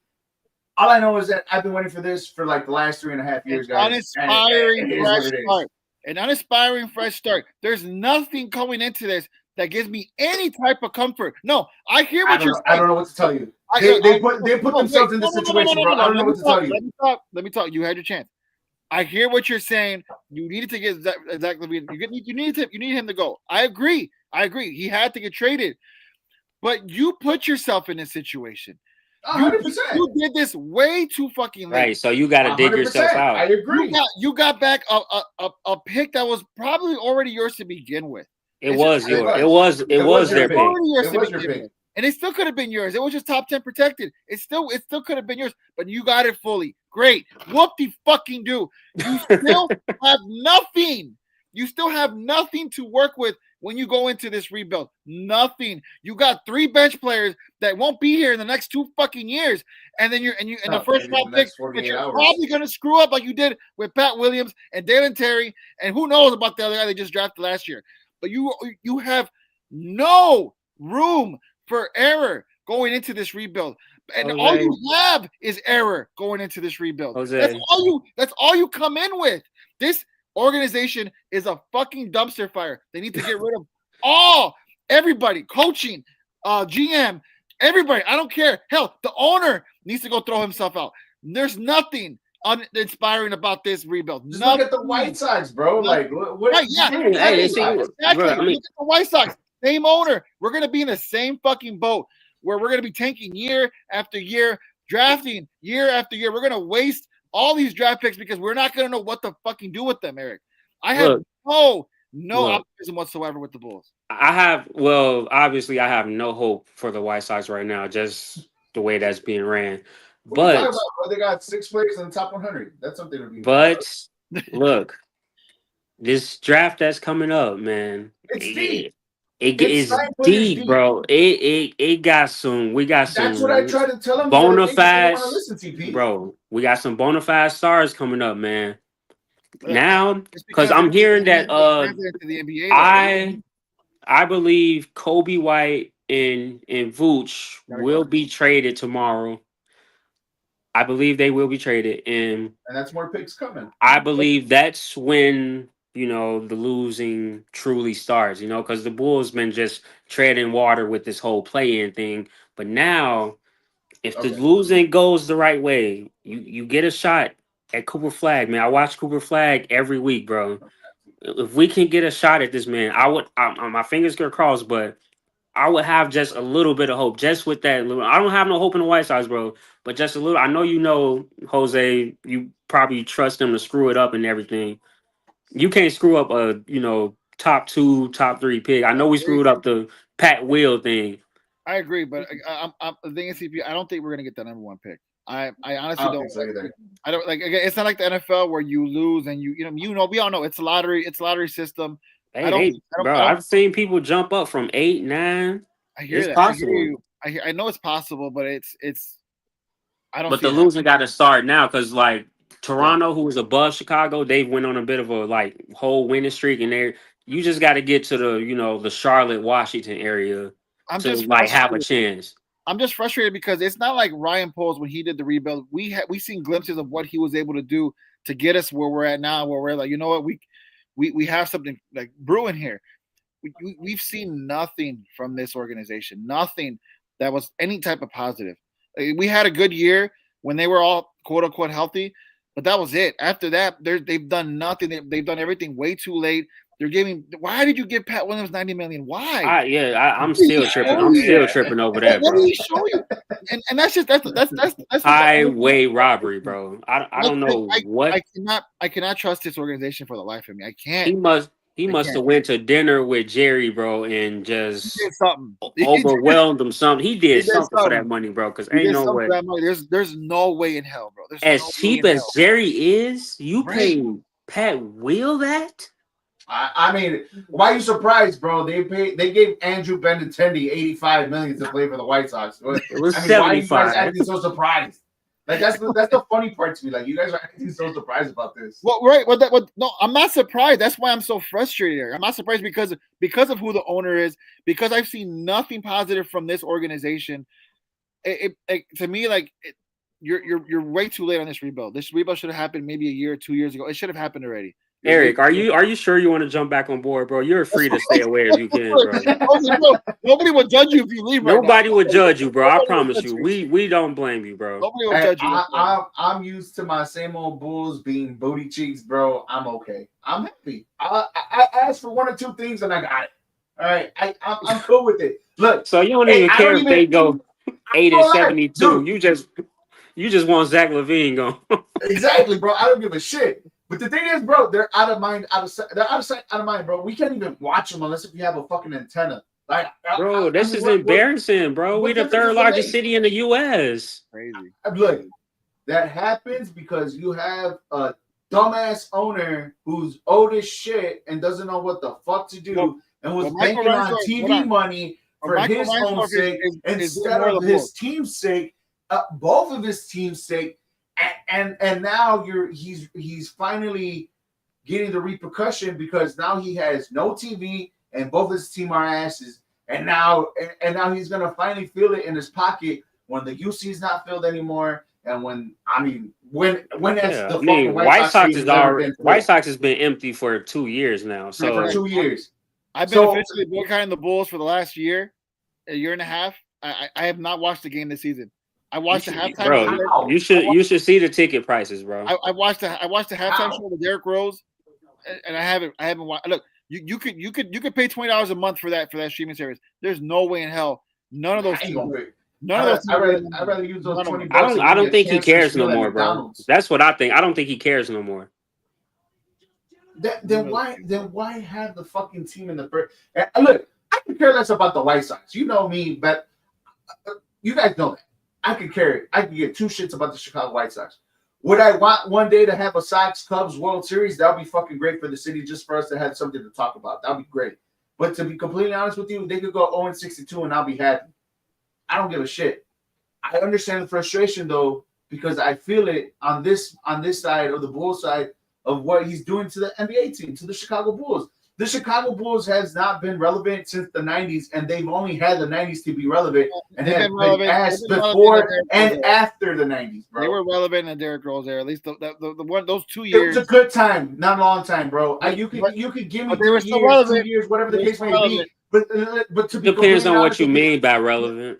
All I know is that I've been waiting for this for like the last 3.5 years, guys. An uninspiring fresh start. There's nothing coming into this that gives me any type of comfort. No, I hear what you're saying. I don't know what to tell you. They put themselves in this situation, bro. I don't know what to tell you. Let me talk. You had your chance. I hear what you're saying. You needed to get Zach LaVine. You need him to go. I agree. He had to get traded. But you put yourself in this situation. 100%. You did this way too fucking late. Right, so you got to dig yourself out. I agree. You got back a pick that was probably already yours to begin with. It was their pick. And it still could have been yours. It was just top 10 protected. It still could have been yours, but you got it fully. Great. Whoop-de-fucking-do. You still have nothing. You still have nothing to work with when you go into this rebuild. Nothing. You got 3 bench players that won't be here in the next 2 fucking years. And then the first round pick that you're probably gonna screw up like you did with Pat Williams and Dalen Terry, and who knows about the other guy they just drafted last year. But you have no room for error going into this rebuild. And Jose, all you have is error going into this rebuild. Jose. That's all you come in with. This organization is a fucking dumpster fire. They need to get rid of everybody, coaching, GM, everybody. I don't care. Hell, the owner needs to go throw himself out. There's nothing uninspiring about this rebuild. Just look at the White Sox, bro. Like, what? Right, yeah. Exactly. Look at the White Sox. Same owner. We're going to be in the same fucking boat where we're going to be tanking year after year, drafting year after year. We're going to waste all these draft picks because we're not going to know what to fucking do with them, Eric. I have no optimism whatsoever with the Bulls. Obviously I have no hope for the White Sox right now, just the way that's being ran. But they got 6 players in the top 100. That's something to be. But look, this draft that's coming up, man. It's deep. It's deep, bro. We got some. That's what I try to tell them. Bona fide, bro. We got some bona fide stars coming up, man. Now, because I'm hearing that I believe Kobe White and Vooch will be traded tomorrow. I believe they will be traded, and that's more picks coming. I believe that's when the losing truly starts. Because the Bulls been just treading water with this whole play-in thing, but now if the losing goes the right way, you get a shot at Cooper Flag, man. I watch Cooper Flag every week, bro. If we can get a shot at this man, I would. My fingers get crossed, but I would have just a little bit of hope, just with that little. I don't have no hope in the White Sox, bro, but just a little. I know Jose. You probably trust him to screw it up and everything. You can't screw up a top 2, top 3 pick. I know we screwed up the Pat Will thing. I agree, but the thing is, CP, I don't think we're gonna get the number 1 pick. I honestly don't don't. think so either. I don't like. Again, it's not like the NFL where you lose and we all know it's a lottery. It's a lottery system. I've seen people jump up from 8, 9. I hear It's that. possible. I hear you. I know it's possible, but it's. I don't. But see the it losing got to start now because like Toronto, who was above Chicago, they went on a bit of a like whole winning streak, and you just got to get to the Charlotte, Washington area to like have a chance. I'm just frustrated because it's not like Ryan Poles when he did the rebuild. We seen glimpses of what he was able to do to get us where we're at now, where we're like, you know what, we have something like brewing here. We've seen nothing from this organization, nothing that was any type of positive. We had a good year when they were all quote unquote healthy, but that was it. After that, they've done nothing. They've done everything way too late. They're giving. Why did you give Pat Williams $90 million? Why? I'm still tripping. I'm still tripping over that, bro. What did he show you? And that's highway robbery, bro. I don't know what. I cannot trust this organization for the life of me. I can't. He must have went to dinner with Jerry, bro, and just something overwhelmed him. He did something for that money, bro. Because ain't no way. There's no way in hell, bro. As cheap as Jerry is, you pay Pat Will that? I mean, why are you surprised, bro? They gave Andrew Benintendi $85 million to play for the White Sox. It was 75. Why are you guys acting so surprised? Like that's the funny part to me. Like you guys are acting so surprised about this. Well, right. No, I'm not surprised. That's why I'm so frustrated here. I'm not surprised because of who the owner is. Because I've seen nothing positive from this organization. To me, you're way too late on this rebuild. This rebuild should have happened maybe a year or 2 years ago. It should have happened already. Eric, are you sure you want to jump back on board, bro? You're free to stay away if you can, bro. Nobody will judge you if you leave. Nobody will judge you, bro. I promise you. We don't blame you, bro. Nobody will judge you. I'm used to my same old Bulls being booty cheeks, bro. I'm okay. I'm happy. I asked for 1 or 2 things and I got it. All right, I'm cool with it. Look, so you don't even care if they go 8-72. You just want Zach LaVine going. Exactly, bro. I don't give a shit. But the thing is, bro, they're out of mind, they're out of sight, out of mind, bro. We can't even watch them unless if you have a fucking antenna. Like, bro, this is embarrassing, bro. We're the 3rd largest city in the U.S. Crazy. Look, that happens because you have a dumbass owner who's old as shit and doesn't know what the fuck to do and was banking on TV money for his own sake instead of his team's sake, both of his team's sake. And now he's finally getting the repercussion because now he has no TV and both his team are asses. And now he's gonna finally feel it in his pocket when the UC is not filled anymore. And when White Sox has been empty for 2 years now. So for 2 years. I've been officially boycotting the Bulls for the last year and a half. I have not watched the game this season. I watched the halftime. Bro, you should see the ticket prices, bro. I watched the halftime show with Derrick Rose, and I haven't watched. Look, you could pay $20 a month for that streaming service. There's no way in hell none of those. I'd rather use those $20. I don't think he cares no more, bro. That's what I think. I don't think he cares no more. Then why have the fucking team in the first? Look, I can care less about the White Sox. You know me, but you guys know that. I could give 2 shits about the Chicago White Sox. Would I want one day to have a Sox Cubs World Series? That would be fucking great for the city, just for us to have something to talk about. That would be great. But to be completely honest with you, they could go 0-62 and I'll be happy. I don't give a shit. I understand the frustration though, because I feel it on this side of the Bulls side of what he's doing to the NBA team, to the Chicago Bulls. The Chicago Bulls has not been relevant since the 90s, and they've only had the 90s to be relevant, and have been asked before and after the 90s, bro. They were relevant in the Derrick Rose era, at least the one those 2 years. It was a good time, not a long time, bro. You could give me 3 years, 2 years, whatever the case may be. But to be depends on what you mean by relevant.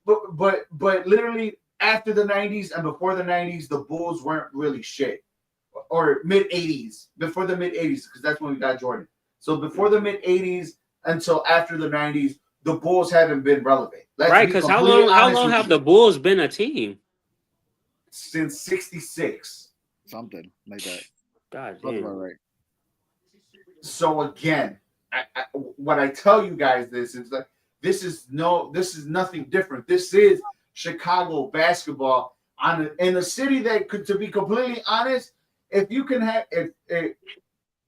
But literally after the 90s and before the 90s, the Bulls weren't really shit. Or mid 80s, before the mid 80s, because that's when we got Jordan. So before the mid 80s until after the 90s, the Bulls haven't been relevant. Right, because how long have the Bulls been a team? Since 66. Something like that. God That's damn. about right. So again, what I tell you guys this is that this is nothing different. This is Chicago basketball in a city that could, to be completely honest, if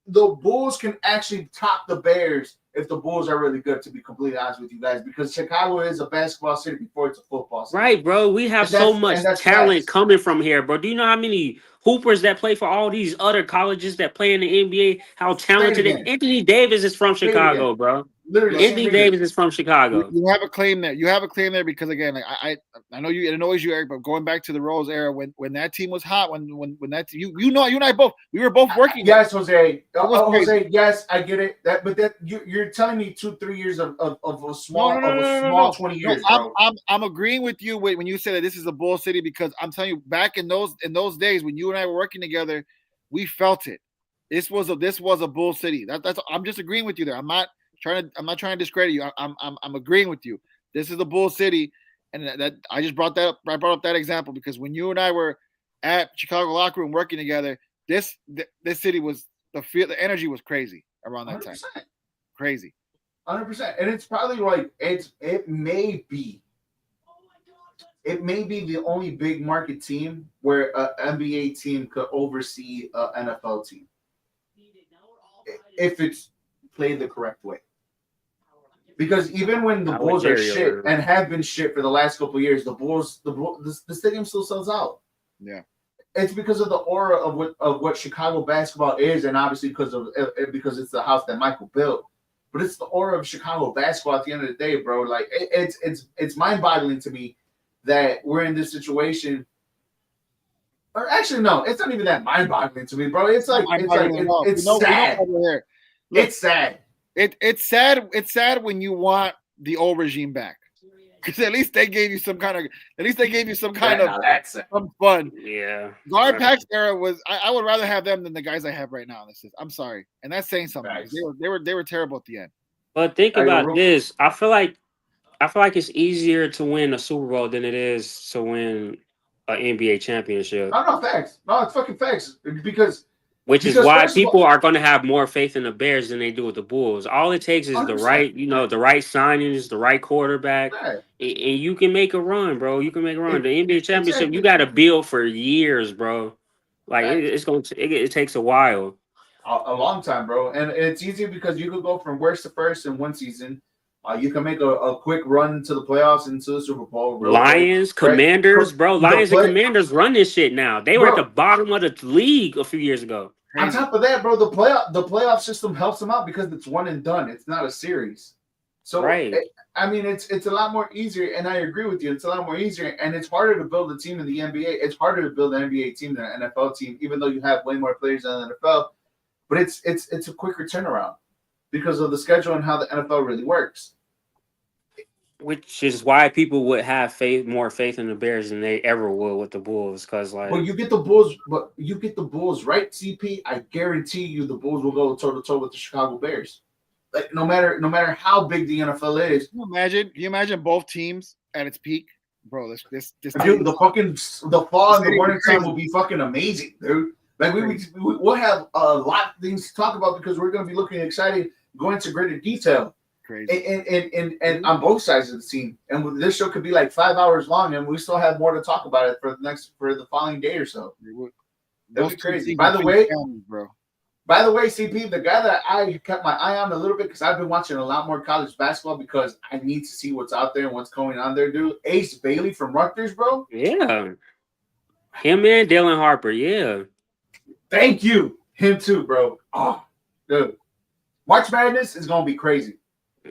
the Bulls can actually top the Bears if the Bulls are really good, to be completely honest with you guys, because Chicago is a basketball city before it's a football city. Right, bro. We have so much talent coming from here, bro. Do you know how many hoopers that play for all these other colleges that play in the NBA? How talented Anthony Davis is from Chicago, bro. Literally, Anthony Davis is from Chicago. You have a claim there. You have a claim there because again, like, I know you. It annoys you, Eric, but going back to the Rose era, when that team was hot, when that you and I both, we were both working. Yes, Jose. Jose, yes, I get it. But you're telling me 2-3 years of a small 20 years. No, I'm agreeing with you when you say that this is a Bull City, because I'm telling you, back in those days when you and I were working together, we felt it. This was a Bull City. That's I'm just agreeing with you there. I'm not trying to discredit you. I'm agreeing with you. This is the Bull City, and that I just brought that up. I brought up that example because when you and I were at Chicago locker room working together, this city was the energy was crazy around that 100%. time. Crazy. 100%. And it's probably like it may be the only big market team where an NBA team could oversee an NFL team if it's played the correct way. Because even when the Bulls are shit and have been shit for the last couple of years, the stadium still sells out. Yeah, it's because of the aura of what Chicago basketball is, and obviously because it's the house that Michael built. But it's the aura of Chicago basketball at the end of the day, bro. Like it's mind-boggling to me that we're in this situation. Or actually, no, it's not even that mind-boggling to me, bro. It's sad. It's sad. It's sad. It's sad when you want the old regime back, because at least they gave you some kind of some fun. Yeah. Guard Pack's era was. I would rather have them than the guys I have right now. I'm sorry, and that's saying something. Nice. They were terrible at the end. But think about this. I feel like it's easier to win a Super Bowl than it is to win an NBA championship. No, facts. No, it's fucking facts. Which is why people are going to have more faith in the Bears than they do with the Bulls. All it takes is 100%. the right signings, the right quarterback, and you can make a run, bro. You can make a run. The NBA championship, you got to build for years, bro. Like it takes a while. A long time, bro. And it's easy because you could go from worst to first in one season. You can make a quick run to the playoffs and to the Super Bowl. Lions, Commanders, bro. Lions and Commanders run this shit now. They were at the bottom of the league a few years ago. On top of that, bro, the playoff system helps them out because it's one and done. It's not a series. So, right. It's a lot more easier, and I agree with you. It's a lot more easier, and it's harder to build a team in the NBA. It's harder to build an NBA team than an NFL team, even though you have way more players than the NFL. But it's a quicker turnaround because of the schedule and how the NFL really works. Which is why people would have more faith in the Bears than they ever would with the Bulls, because you get the Bulls, right, CP. I guarantee you, the Bulls will go toe to toe with the Chicago Bears. Like no matter how big the NFL is. Can you imagine both teams at its peak, bro? This dude, the fall and the winter time will be fucking amazing, dude. Like we'll have a lot of things to talk about because we're going to be looking excited, going into greater detail. Crazy. And on both sides of the team, and this show could be like 5 hours long, and we still have more to talk about it for the following day or so. That'd be crazy. By the way, CP, the guy that I kept my eye on a little bit because I've been watching a lot more college basketball because I need to see what's out there and what's going on there, dude. Ace Bailey from Rutgers, bro. Yeah, him and Dylan Harper. Yeah, thank you. Him too, bro. Oh, dude, March Madness is gonna be crazy.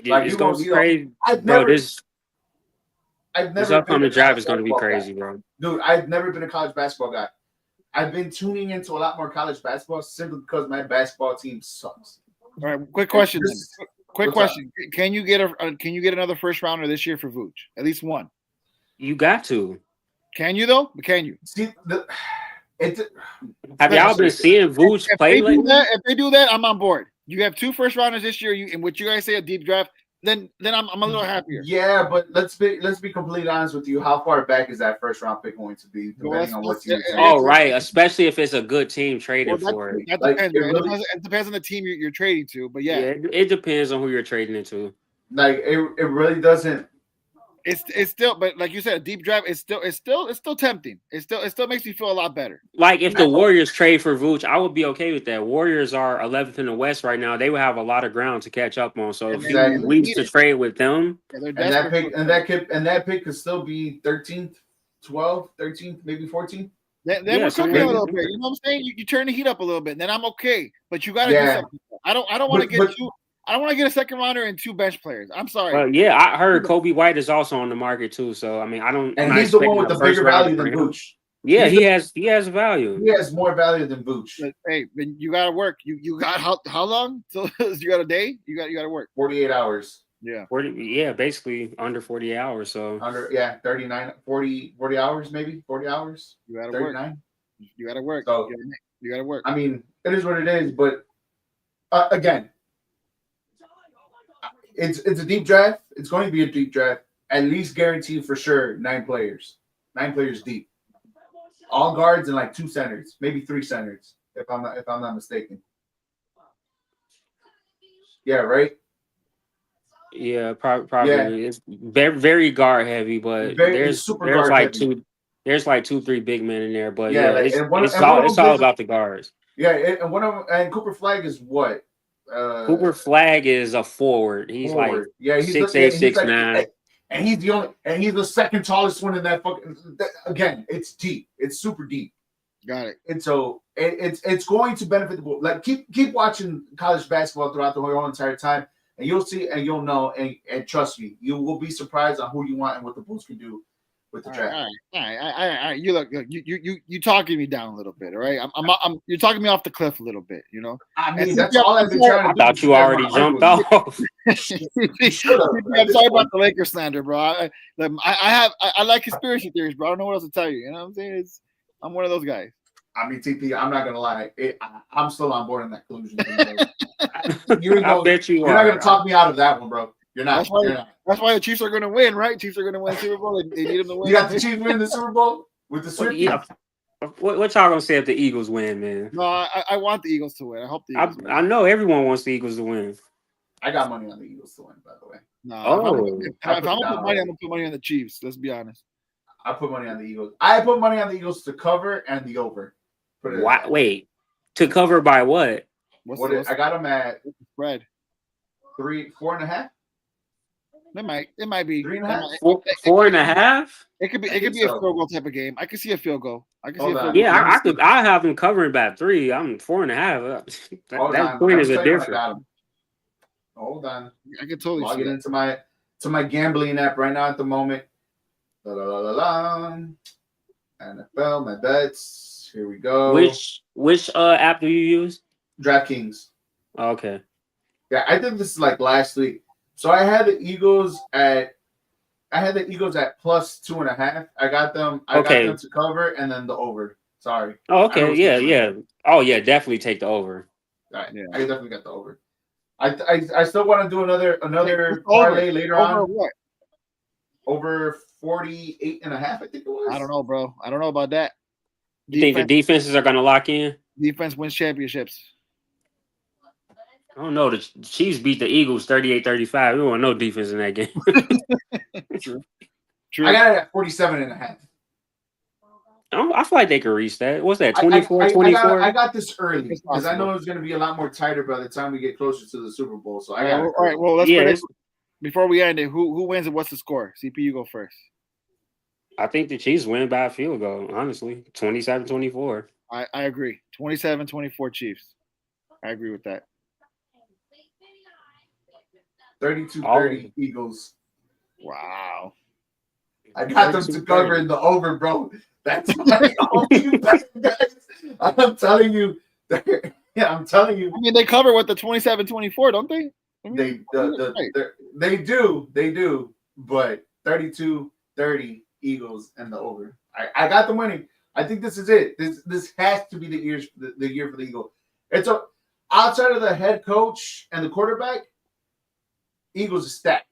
Like it's going to be crazy, bro. This upcoming draft is going to be crazy, bro. Dude, I've never been a college basketball guy. I've been tuning into a lot more college basketball simply because my basketball team sucks. All right, quick question. Quick question. Can you get another first rounder this year for Vooch? At least one. You got to. Can you though? Can you? See, Have y'all been seeing Vooch play lately? If they do that, I'm on board. You have 2 first rounders this year, in which you guys say a deep draft. Then I'm a little happier. Yeah, but let's be completely honest with you. How far back is that first round pick going to be, depending on what team? Oh, right. Especially if it's a good team trading for it. That depends. It depends on the team you're trading to. But yeah, it depends on who you're trading into. Like it really doesn't. It's still, but like you said, a deep draft is still tempting. It still makes me feel a lot better. Like if the Warriors trade for Vooch, I would be okay with that. Warriors are 11th in the West right now. They would have a lot of ground to catch up on. So if he leaves to trade with them, and that pick could still be 13th, 12th, 13th, maybe 14th. Then we're cooking a little bit. You know what I'm saying? You turn the heat up a little bit, and then I'm okay. But you got to do something. I don't want to get too. I don't want to get a second rounder and 2 bench players. I'm sorry. Well, yeah, I heard Kobe White is also on the market too. So I mean, I don't. And he's the one with the bigger value than Vooch. Yeah, he has value. He has more value than Vooch. But, hey, then you gotta work. You got how long? So you got a day? You gotta work. 48 hours. Yeah. 40. Basically under 48 hours. So 40 hours maybe 40 hours. You gotta 39. work. You gotta work. So, you gotta work. I mean, it is what it is. But again. It's a deep draft. It's going to be a deep draft. At least guaranteed for sure 9 players. 9 players deep. All guards and like 2 centers, maybe 3 centers, if I'm not mistaken. Yeah, right. Yeah, probably. Yeah. It's very, very guard heavy, but there's like heavy. There's like 2-3 big men in there, but it's all about the guards. Yeah, and Cooper Flag is what? Cooper Flag is a forward. He's forward. Like 6'8", 6'9". And he's the second tallest one in that fucking. Again, it's deep. It's super deep. Got it. And so it's going to benefit the ball. Like keep watching college basketball throughout the whole entire time, and you'll see and you'll know and trust me, you will be surprised on who you want and what the Bulls can do with the draft. All right. You look, you talking me down a little bit, all right? You're talking me off the cliff a little bit, you know. I mean, that's all I've been trying to do. I thought you already jumped off. I'm sorry about the Lakers slander, bro. I like conspiracy theories, bro. I don't know what else to tell you. You know what I'm saying? I'm one of those guys. I mean, TP, I'm not gonna lie. I'm still on board in that conclusion. I bet you you're not gonna talk me out of that one, bro. You're not. That's why the Chiefs are going to win, right? Chiefs are going to win the Super Bowl. They need them to win. You got the Chiefs win the Super Bowl with the Swift. Yeah. What y'all gonna say if the Eagles win, man? No, I want the Eagles to win. I hope the Eagles win. I know everyone wants the Eagles to win. I got money on the Eagles to win, by the way. No, if I'm gonna put money, I'm gonna put money on the Chiefs. Let's be honest. I put money on the Eagles. I put money on the Eagles to cover and the over. Wait, to cover by what? I got them at spread 4.5. It might be 3.5. 4.5. It could be a field goal type of game. I can see a field goal. Yeah, I have them covering by 3. I'm 4.5. That point is a difference. Hold on. I can totally log it into my gambling app right now at the moment. NFL, my bets. Here we go. Which app do you use? DraftKings. Oh, okay. Yeah, I think this is like last week. So I had the Eagles at plus 2.5. I got them to cover and then the over. Sorry. Oh, okay. Yeah. Oh, yeah. Definitely take the over. All right. Yeah. I definitely got the over. I still want to do another parlay later on. Over what? Over 48.5, I think it was. I don't know, bro. I don't know about that. You think the defenses are going to lock in? Defense wins championships. I don't know. The Chiefs beat the Eagles 38-35. We want no defense in that game. True. I got it at 47.5. I feel like they could reach that. What's that, 24, 24? I got this early because I know it's going to be a lot more tighter by the time we get closer to the Super Bowl. So I got it. All right, well, let's predict. Before we end it, who wins and what's the score? CP, you go first. I think the Chiefs win by a field goal, honestly. 27-24. I agree. 27-24 Chiefs. I agree with that. 32-30 Eagles. Wow. I got them to cover in the over, bro. That's my only bet, guys. I'm telling you. Yeah, I'm telling you. I mean, they cover with the 27-24, don't they? I mean, they do. But 32-30 Eagles and the over. I got the money. I think this is it. This has to be the year for the Eagles. It's outside of the head coach and the quarterback, Eagles is stacked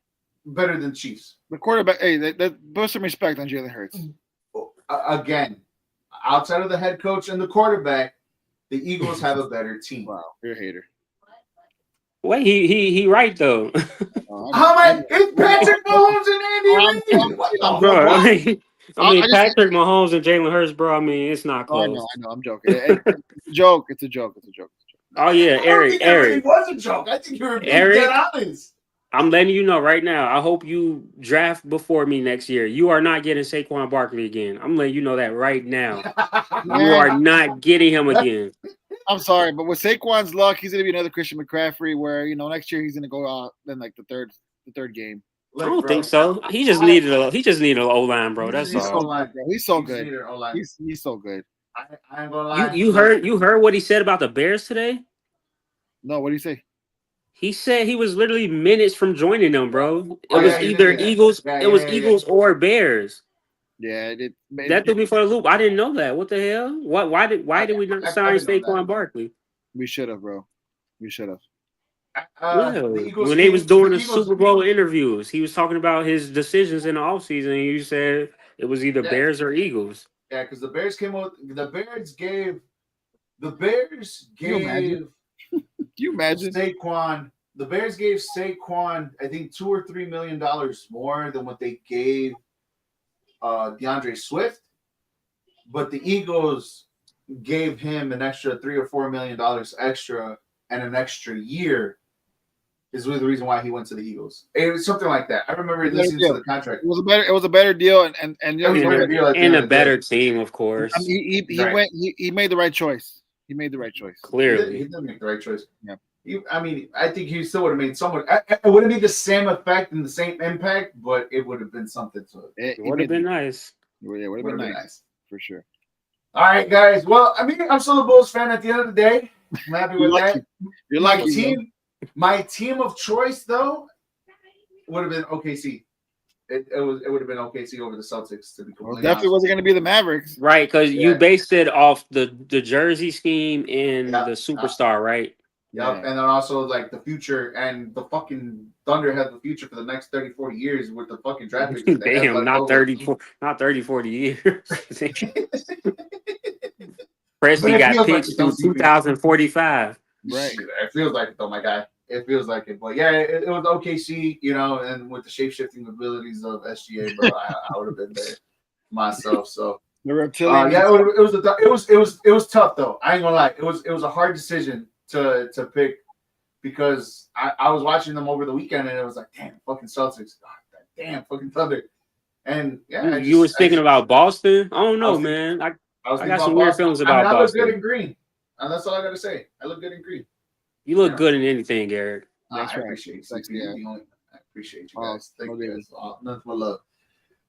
better than Chiefs. The quarterback, hey, put some respect on Jalen Hurts. Again, outside of the head coach and the quarterback, the Eagles have a better team. Wow, you're a hater. Wait, he right though. How am it's Patrick Mahomes and Andy Reid? Bro, I mean Patrick Mahomes and Jalen Hurts, bro. I mean, it's not close. I know. I'm joking. It's a joke. It's a joke. Oh yeah, Eric. It was a joke. I think you were being dead honest. I'm letting you know right now. I hope you draft before me next year. You are not getting Saquon Barkley again. I'm letting you know that right now. You are not getting him again. I'm sorry, but with Saquon's luck, he's gonna be another Christian McCaffrey. Where next year he's gonna go out in like the third game. I don't think so. He just needed an O-line, bro. That's all. He's so good. He's so good. I ain't gonna lie. You heard what he said about the Bears today? No, what did he say? He said he was literally minutes from joining them, bro. It was either Eagles. It was Eagles or Bears. Yeah, that threw me for a loop. I didn't know that. What the hell? Why did we not sign Saquon Barkley? We should have, bro. We should have. When they was doing the Super Bowl interviews, he was talking about his decisions in the offseason, and you said it was either Bears or Eagles. Yeah, because the Bears came out. The Bears gave. Can you imagine Saquon? The Bears gave Saquon, I think, $2 or $3 million more than what they gave DeAndre Swift, but the Eagles gave him an extra $3 or $4 million extra and an extra year. Is the reason why he went to the Eagles. It was something like that. I remember listening to the contract. It was a better deal, and a better team, of course. I mean, he made the right choice. He made the right choice. Clearly, he did make the right choice. Yeah. I think he still would have made somewhat. It wouldn't be the same effect and the same impact, but it would have been something to it. It would have been nice. It would have been nice for sure. All right, guys. Well, I mean, I'm still a Bulls fan at the end of the day. I'm happy with that. You're lucky. My team of choice, though, would have been OKC. It would have been OKC over the Celtics, to be completely definitely wasn't going to be the Mavericks, right? Because you based it off the jersey scheme and the superstar, right? Yep, and then also like the future, and the fucking Thunder have the future for the next 30, 40 years with the fucking draft picks. Damn, not 30, 40 years. Preston got picks through 2045. Right. It feels like it, though, my guy. It feels like it. But yeah, it was OKC, and with the shape-shifting abilities of SGA, bro, I would have been there myself. So the reptilian. It was tough though. I ain't gonna lie. It was a hard decision to pick, because I was watching them over the weekend, and it was like, damn, fucking Celtics, damn, fucking Thunder. And yeah, you was thinking about Boston? I don't know, man. I got some weird feelings about Boston. I look good in green, and that's all I gotta say. I look good in green. You look good in anything, Eric. I appreciate you. I appreciate you guys. Thank you guys. Nothing but love.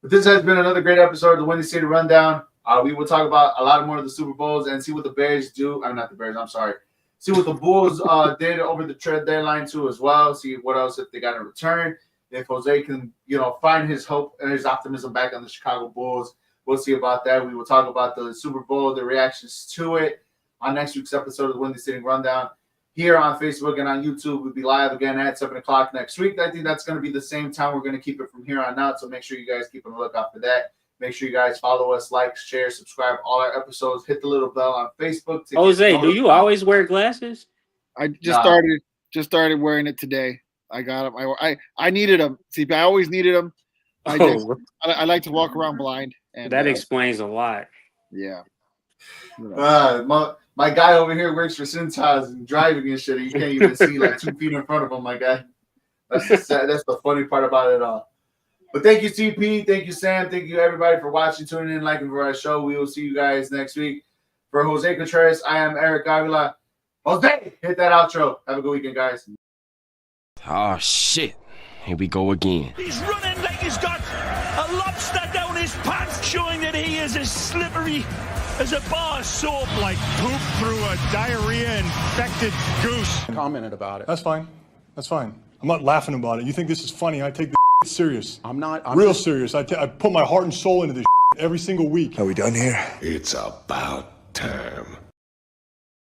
But this has been another great episode of the Windy City Rundown. We will talk about a lot more of the Super Bowls and see what the Bears do. I'm not the Bears. I'm sorry. See what the Bulls did over the trade deadline too, as well. See what else if they got in return. If Jose can, find his hope and his optimism back on the Chicago Bulls, we'll see about that. We will talk about the Super Bowl, the reactions to it on next week's episode of the Windy City Rundown. Here on Facebook and on YouTube, we'll be live again at 7 o'clock next week. I think that's going to be the same time. We're going to keep it from here on out, so make sure you guys keep on the lookout for that. Make sure you guys follow us, like, share, subscribe, all our episodes. Hit the little bell on Facebook. Jose, do you always wear glasses? I just started wearing it today. I got them. I needed them. See, I always needed them. I like to walk around blind. And that explains a lot. Yeah. My guy over here works for Cintas and driving and shit. You can't even see like 2 feet in front of him, my guy. That's the funny part about it all. But thank you, TP. Thank you, Sam. Thank you, everybody, for watching, tuning in, liking for our show. We will see you guys next week. For Jose Contreras, I am Eric Avila. Jose, hit that outro. Have a good weekend, guys. Oh, shit. Here we go again. He's running like he's got a lobster down his pants, showing that he is as slippery as a bar of soap, like poop through a diarrhea-infected goose. Commented about it. That's fine. I'm not laughing about it. You think this is funny? I take the serious. I'm not. Real serious. I put my heart and soul into this every single week. Are we done here? It's about time.